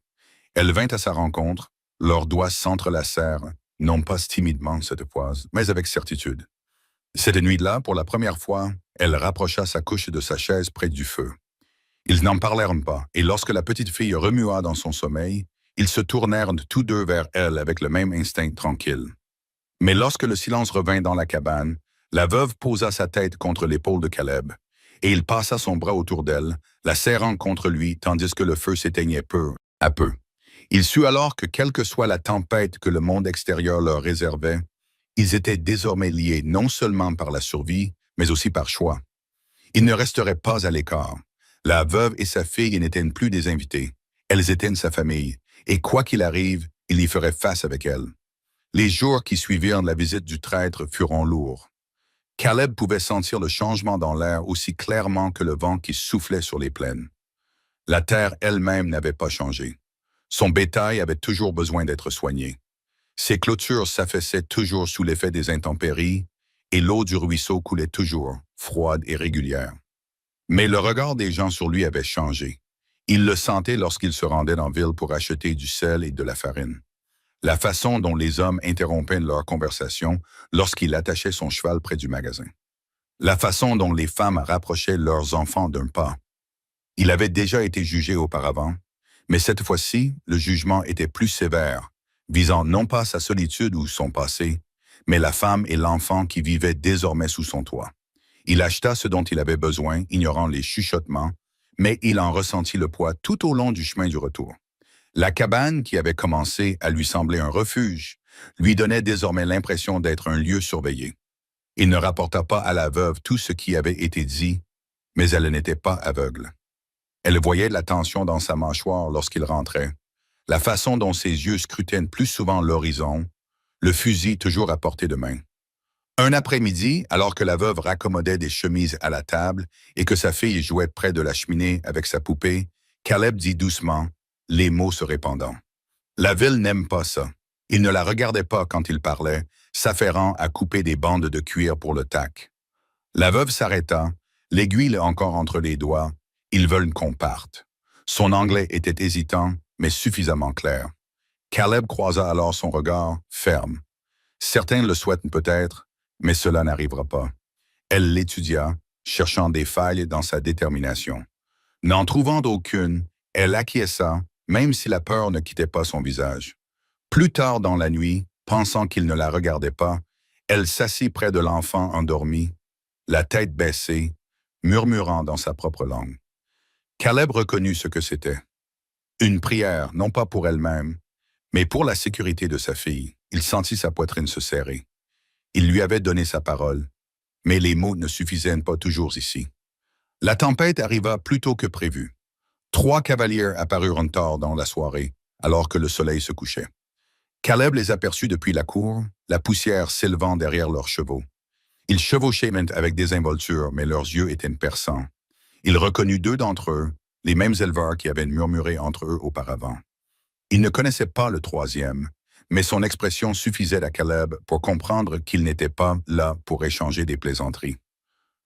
Elle vint à sa rencontre, leurs doigts s'entrelacèrent, non pas timidement cette fois, mais avec certitude. Cette nuit-là, pour la première fois, elle rapprocha sa couche de sa chaise près du feu. Ils n'en parlèrent pas, et lorsque la petite fille remua dans son sommeil, ils se tournèrent tous deux vers elle avec le même instinct tranquille. Mais lorsque le silence revint dans la cabane, la veuve posa sa tête contre l'épaule de Caleb, et il passa son bras autour d'elle, la serrant contre lui tandis que le feu s'éteignait peu à peu. Il sut alors que quelle que soit la tempête que le monde extérieur leur réservait, ils étaient désormais liés non seulement par la survie, mais aussi par choix. Ils ne resteraient pas à l'écart. La veuve et sa fille n'étaient plus des invités. Elles étaient sa famille, et quoi qu'il arrive, il y ferait face avec elles. Les jours qui suivirent la visite du traître furent lourds. Caleb pouvait sentir le changement dans l'air aussi clairement que le vent qui soufflait sur les plaines. La terre elle-même n'avait pas changé. Son bétail avait toujours besoin d'être soigné. Ses clôtures s'affaissaient toujours sous l'effet des intempéries, et l'eau du ruisseau coulait toujours, froide et régulière. Mais le regard des gens sur lui avait changé. Il le sentait lorsqu'il se rendait en ville pour acheter du sel et de la farine. La façon dont les hommes interrompaient leur conversation lorsqu'il attachait son cheval près du magasin. La façon dont les femmes rapprochaient leurs enfants d'un pas. Il avait déjà été jugé auparavant, mais cette fois-ci, le jugement était plus sévère, visant non pas sa solitude ou son passé, mais la femme et l'enfant qui vivaient désormais sous son toit. Il acheta ce dont il avait besoin, ignorant les chuchotements, mais il en ressentit le poids tout au long du chemin du retour. La cabane, qui avait commencé à lui sembler un refuge, lui donnait désormais l'impression d'être un lieu surveillé. Il ne rapporta pas à la veuve tout ce qui avait été dit, mais elle n'était pas aveugle. Elle voyait la tension dans sa mâchoire lorsqu'il rentrait, la façon dont ses yeux scrutaient plus souvent l'horizon, le fusil toujours à portée de main. Un après-midi, alors que la veuve raccommodait des chemises à la table et que sa fille jouait près de la cheminée avec sa poupée, Caleb dit doucement, les mots se répandant. La ville n'aime pas ça. Il ne la regardait pas quand il parlait, s'affairant à couper des bandes de cuir pour le tac. La veuve s'arrêta, l'aiguille encore entre les doigts. Ils veulent qu'on parte. Son anglais était hésitant, mais suffisamment clair. Caleb croisa alors son regard, ferme. Certains le souhaitent peut-être, mais cela n'arrivera pas. Elle l'étudia, cherchant des failles dans sa détermination. N'en trouvant aucune, elle acquiesça, même si la peur ne quittait pas son visage. Plus tard dans la nuit, pensant qu'il ne la regardait pas, elle s'assit près de l'enfant endormi, la tête baissée, murmurant dans sa propre langue. Caleb reconnut ce que c'était. Une prière, non pas pour elle-même, mais pour la sécurité de sa fille. Il sentit sa poitrine se serrer. Il lui avait donné sa parole, mais les mots ne suffisaient pas toujours ici. La tempête arriva plus tôt que prévu. 3 cavaliers apparurent tard dans la soirée, alors que le soleil se couchait. Caleb les aperçut depuis la cour, la poussière s'élevant derrière leurs chevaux. Ils chevauchaient avec désinvolture, mais leurs yeux étaient perçants. Il reconnut 2 d'entre eux, les mêmes éleveurs qui avaient murmuré entre eux auparavant. Il ne connaissait pas le 3e, mais son expression suffisait à Caleb pour comprendre qu'il n'était pas là pour échanger des plaisanteries.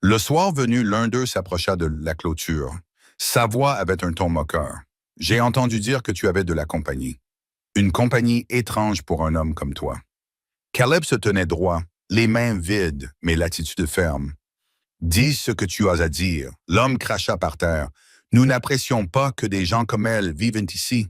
Le soir venu, l'un d'eux s'approcha de la clôture. Sa voix avait un ton moqueur. « J'ai entendu dire que tu avais de la compagnie. Une compagnie étrange pour un homme comme toi. » Caleb se tenait droit, les mains vides, mais l'attitude ferme. « Dis ce que tu as à dire. » L'homme cracha par terre. « Nous n'apprécions pas que des gens comme elle vivent ici.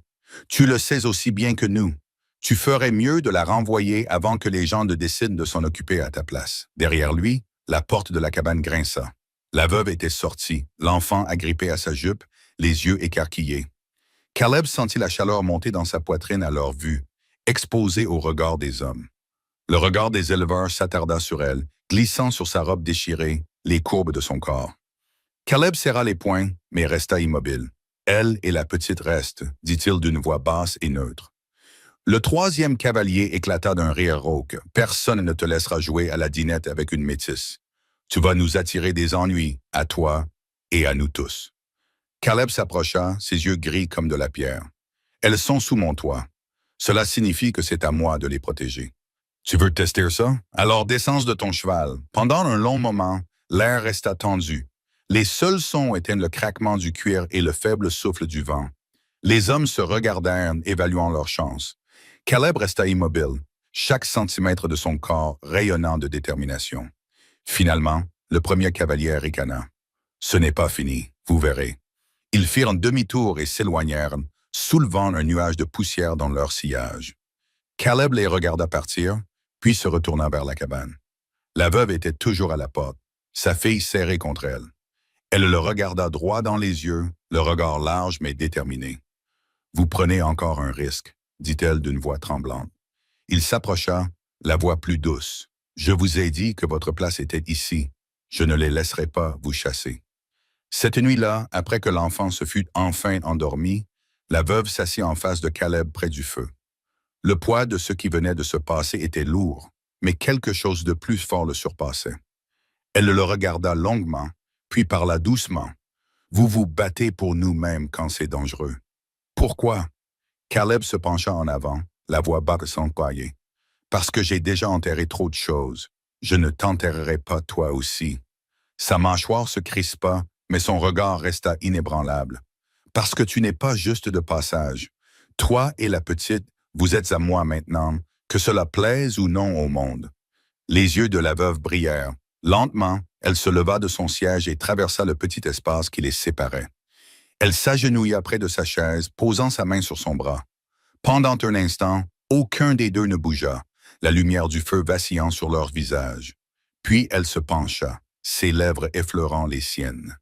Tu le sais aussi bien que nous. Tu ferais mieux de la renvoyer avant que les gens ne décident de s'en occuper à ta place. » Derrière lui, la porte de la cabane grinça. La veuve était sortie, l'enfant agrippé à sa jupe, les yeux écarquillés. Caleb sentit la chaleur monter dans sa poitrine à leur vue, exposée au regard des hommes. Le regard des éleveurs s'attarda sur elle, glissant sur sa robe déchirée, les courbes de son corps. Caleb serra les poings, mais resta immobile. « Elle et la petite restent, dit-il d'une voix basse et neutre. Le 3e cavalier éclata d'un rire rauque. « Personne ne te laissera jouer à la dinette avec une métisse. Tu vas nous attirer des ennuis, à toi et à nous tous. » Caleb s'approcha, ses yeux gris comme de la pierre. « Elles sont sous mon toit. Cela signifie que c'est à moi de les protéger. Tu veux tester ça? Alors descends de ton cheval. » Pendant un long moment, l'air resta tendu. Les seuls sons étaient le craquement du cuir et le faible souffle du vent. Les hommes se regardèrent, évaluant leurs chances. Caleb resta immobile, chaque centimètre de son corps rayonnant de détermination. Finalement, le premier cavalier ricana. « Ce n'est pas fini, vous verrez. » Ils firent un demi-tour et s'éloignèrent, soulevant un nuage de poussière dans leur sillage. Caleb les regarda partir, puis se retourna vers la cabane. La veuve était toujours à la porte, sa fille serrée contre elle. Elle le regarda droit dans les yeux, le regard large mais déterminé. « Vous prenez encore un risque, dit-elle d'une voix tremblante. Il s'approcha, la voix plus douce. « Je vous ai dit que votre place était ici. Je ne les laisserai pas vous chasser. » Cette nuit-là, après que l'enfant se fut enfin endormi, la veuve s'assit en face de Caleb près du feu. Le poids de ce qui venait de se passer était lourd, mais quelque chose de plus fort le surpassait. Elle le regarda longuement, puis parla doucement. « Vous vous battez pour nous-mêmes quand c'est dangereux. » « Pourquoi? » Caleb se pencha en avant, la voix basse sans croyer. « Parce que j'ai déjà enterré trop de choses. Je ne t'enterrerai pas toi aussi. » Sa mâchoire se crispa, mais son regard resta inébranlable. « Parce que tu n'es pas juste de passage. Toi et la petite, vous êtes à moi maintenant, que cela plaise ou non au monde. » Les yeux de la veuve brillèrent. Lentement, elle se leva de son siège et traversa le petit espace qui les séparait. Elle s'agenouilla près de sa chaise, posant sa main sur son bras. Pendant un instant, aucun des deux ne bougea, la lumière du feu vacillant sur leur visage. Puis elle se pencha, ses lèvres effleurant les siennes.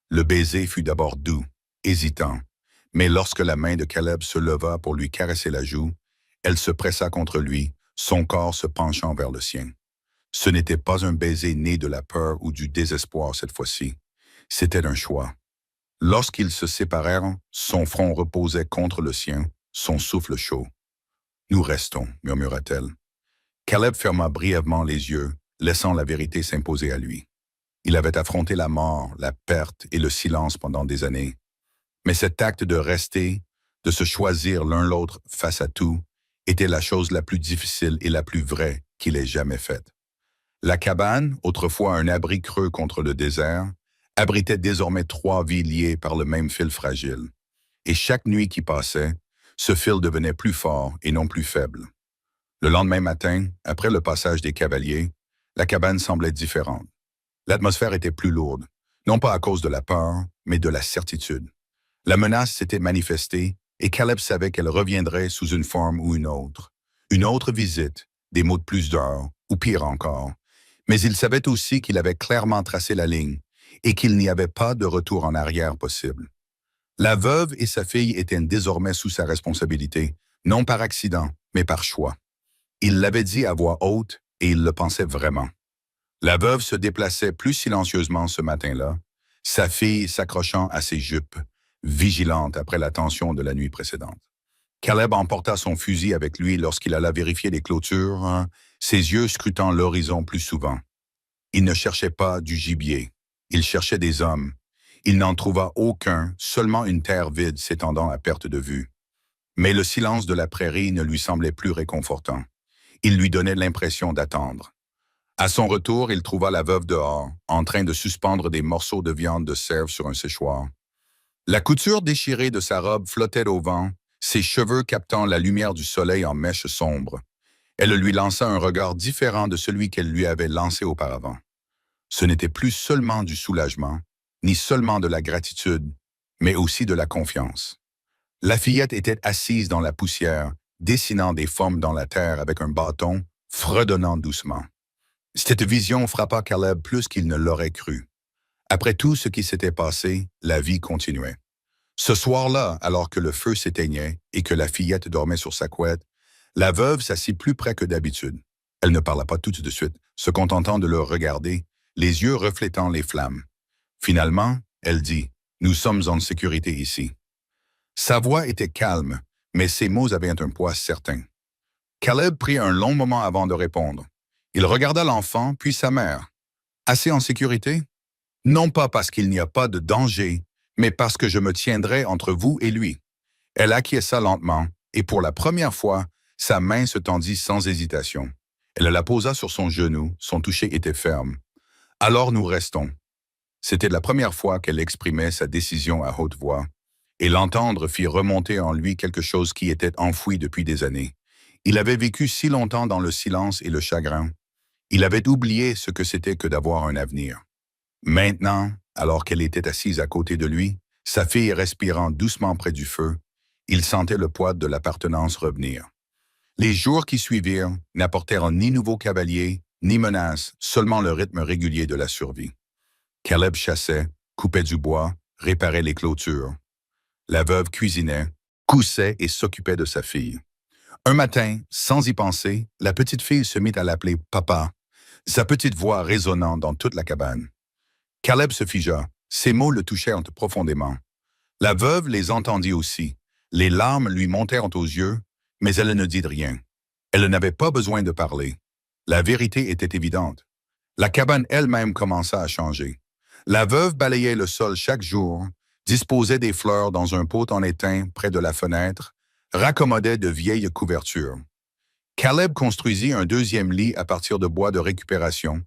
Le baiser fut d'abord doux, hésitant, mais lorsque la main de Caleb se leva pour lui caresser la joue, elle se pressa contre lui, son corps se penchant vers le sien. Ce n'était pas un baiser né de la peur ou du désespoir cette fois-ci. C'était un choix. Lorsqu'ils se séparèrent, son front reposait contre le sien, son souffle chaud. « Nous restons, » murmura-t-elle. Caleb ferma brièvement les yeux, laissant la vérité s'imposer à lui. Il avait affronté la mort, la perte et le silence pendant des années. Mais cet acte de rester, de se choisir l'un l'autre face à tout, était la chose la plus difficile et la plus vraie qu'il ait jamais faite. La cabane, autrefois un abri creux contre le désert, abritait désormais 3 vies liées par le même fil fragile. Et chaque nuit qui passait, ce fil devenait plus fort et non plus faible. Le lendemain matin, après le passage des cavaliers, la cabane semblait différente. L'atmosphère était plus lourde, non pas à cause de la peur, mais de la certitude. La menace s'était manifestée et Caleb savait qu'elle reviendrait sous une forme ou une autre. Une autre visite, des mots de plus d'heures, ou pire encore. Mais il savait aussi qu'il avait clairement tracé la ligne et qu'il n'y avait pas de retour en arrière possible. La veuve et sa fille étaient désormais sous sa responsabilité, non par accident, mais par choix. Il l'avait dit à voix haute et il le pensait vraiment. La veuve se déplaçait plus silencieusement ce matin-là, sa fille s'accrochant à ses jupes, vigilante après la tension de la nuit précédente. Caleb emporta son fusil avec lui lorsqu'il alla vérifier les clôtures, ses yeux scrutant l'horizon plus souvent. Il ne cherchait pas du gibier, il cherchait des hommes. Il n'en trouva aucun, seulement une terre vide s'étendant à perte de vue. Mais le silence de la prairie ne lui semblait plus réconfortant. Il lui donnait l'impression d'attendre. À son retour, il trouva la veuve dehors, en train de suspendre des morceaux de viande de cerf sur un séchoir. La couture déchirée de sa robe flottait au vent, ses cheveux captant la lumière du soleil en mèches sombres. Elle lui lança un regard différent de celui qu'elle lui avait lancé auparavant. Ce n'était plus seulement du soulagement, ni seulement de la gratitude, mais aussi de la confiance. La fillette était assise dans la poussière, dessinant des formes dans la terre avec un bâton, fredonnant doucement. Cette vision frappa Caleb plus qu'il ne l'aurait cru. Après tout ce qui s'était passé, la vie continuait. Ce soir-là, alors que le feu s'éteignait et que la fillette dormait sur sa couette, la veuve s'assit plus près que d'habitude. Elle ne parla pas tout de suite, se contentant de le regarder, les yeux reflétant les flammes. Finalement, elle dit « Nous sommes en sécurité ici ». Sa voix était calme, mais ses mots avaient un poids certain. Caleb prit un long moment avant de répondre. Il regarda l'enfant, puis sa mère. « Assez en sécurité? Non pas parce qu'il n'y a pas de danger, mais parce que je me tiendrai entre vous et lui. » Elle acquiesça lentement, et pour la première fois, sa main se tendit sans hésitation. Elle la posa sur son genou, son toucher était ferme. « Alors nous restons. » C'était la première fois qu'elle exprimait sa décision à haute voix, et l'entendre fit remonter en lui quelque chose qui était enfoui depuis des années. Il avait vécu si longtemps dans le silence et le chagrin. Il avait oublié ce que c'était que d'avoir un avenir. Maintenant, alors qu'elle était assise à côté de lui, sa fille respirant doucement près du feu, il sentait le poids de l'appartenance revenir. Les jours qui suivirent n'apportèrent ni nouveaux cavaliers, ni menaces, seulement le rythme régulier de la survie. Caleb chassait, coupait du bois, réparait les clôtures. La veuve cuisinait, coussait et s'occupait de sa fille. Un matin, sans y penser, la petite fille se mit à l'appeler « papa », sa petite voix résonnant dans toute la cabane. Caleb se figea. Ces mots le touchèrent profondément. La veuve les entendit aussi. Les larmes lui montèrent aux yeux, mais elle ne dit rien. Elle n'avait pas besoin de parler. La vérité était évidente. La cabane elle-même commença à changer. La veuve balayait le sol chaque jour, disposait des fleurs dans un pot en étain près de la fenêtre, raccommodait de vieilles couvertures. Caleb construisit un deuxième lit à partir de bois de récupération,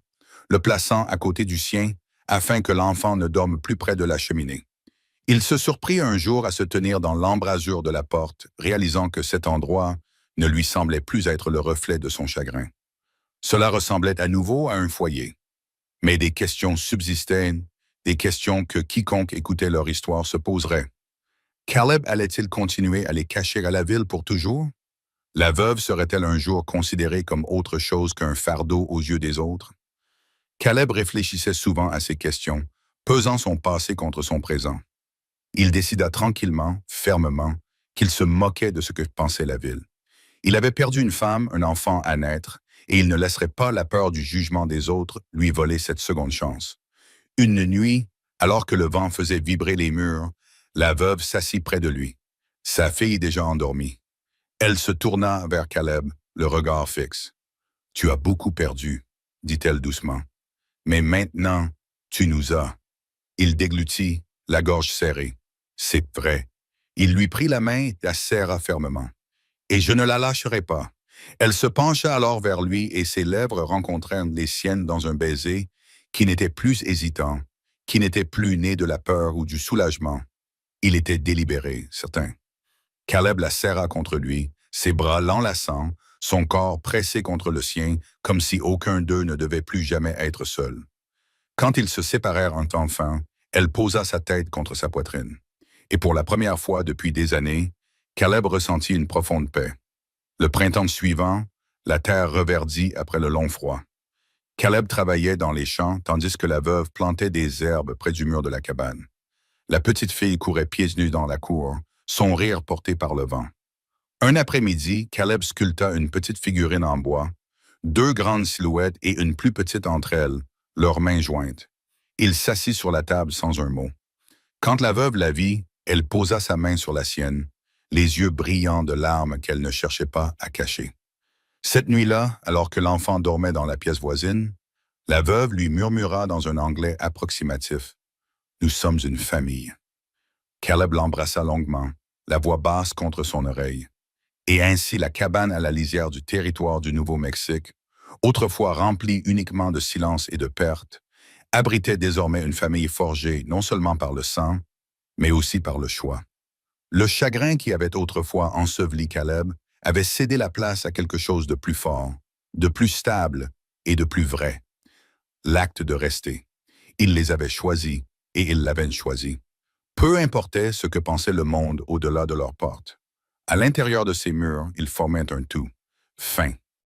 le plaçant à côté du sien afin que l'enfant ne dorme plus près de la cheminée. Il se surprit un jour à se tenir dans l'embrasure de la porte, réalisant que cet endroit ne lui semblait plus être le reflet de son chagrin. Cela ressemblait à nouveau à un foyer. Mais des questions subsistaient, des questions que quiconque écoutait leur histoire se poserait. Caleb allait-il continuer à les cacher à la ville pour toujours? La veuve serait-elle un jour considérée comme autre chose qu'un fardeau aux yeux des autres? Caleb réfléchissait souvent à ces questions, pesant son passé contre son présent. Il décida tranquillement, fermement, qu'il se moquait de ce que pensait la ville. Il avait perdu une femme, un enfant à naître, et il ne laisserait pas la peur du jugement des autres lui voler cette seconde chance. Une nuit, alors que le vent faisait vibrer les murs, la veuve s'assit près de lui, sa fille déjà endormie. Elle se tourna vers Caleb, le regard fixe. « Tu as beaucoup perdu, » dit-elle doucement. « Mais maintenant, tu nous as. » Il déglutit, la gorge serrée. « C'est vrai. » Il lui prit la main et la serra fermement. « Et je ne la lâcherai pas. » Elle se pencha alors vers lui et ses lèvres rencontrèrent les siennes dans un baiser qui n'était plus hésitant, qui n'était plus né de la peur ou du soulagement. Il était délibéré, certain. Caleb la serra contre lui, ses bras l'enlaçant, son corps pressé contre le sien, comme si aucun d'eux ne devait plus jamais être seul. Quand ils se séparèrent enfin, elle posa sa tête contre sa poitrine. Et pour la première fois depuis des années, Caleb ressentit une profonde paix. Le printemps suivant, la terre reverdit après le long froid. Caleb travaillait dans les champs tandis que la veuve plantait des herbes près du mur de la cabane. La petite fille courait pieds nus dans la cour, son rire porté par le vent. Un après-midi, Caleb sculpta une petite figurine en bois, deux grandes silhouettes et une plus petite entre elles, leurs mains jointes. Il s'assit sur la table sans un mot. Quand la veuve la vit, elle posa sa main sur la sienne, les yeux brillants de larmes qu'elle ne cherchait pas à cacher. Cette nuit-là, alors que l'enfant dormait dans la pièce voisine, la veuve lui murmura dans un anglais approximatif « Nous sommes une famille ». Caleb l'embrassa longuement, la voix basse contre son oreille. Et ainsi la cabane à la lisière du territoire du Nouveau-Mexique, autrefois remplie uniquement de silence et de perte, abritait désormais une famille forgée non seulement par le sang, mais aussi par le choix. Le chagrin qui avait autrefois enseveli Caleb avait cédé la place à quelque chose de plus fort, de plus stable et de plus vrai. L'acte de rester. Il les avait choisis et ils l'avaient choisi. Peu importait ce que pensait le monde au-delà de leurs portes. À l'intérieur de ces murs, ils formaient un tout. Fin.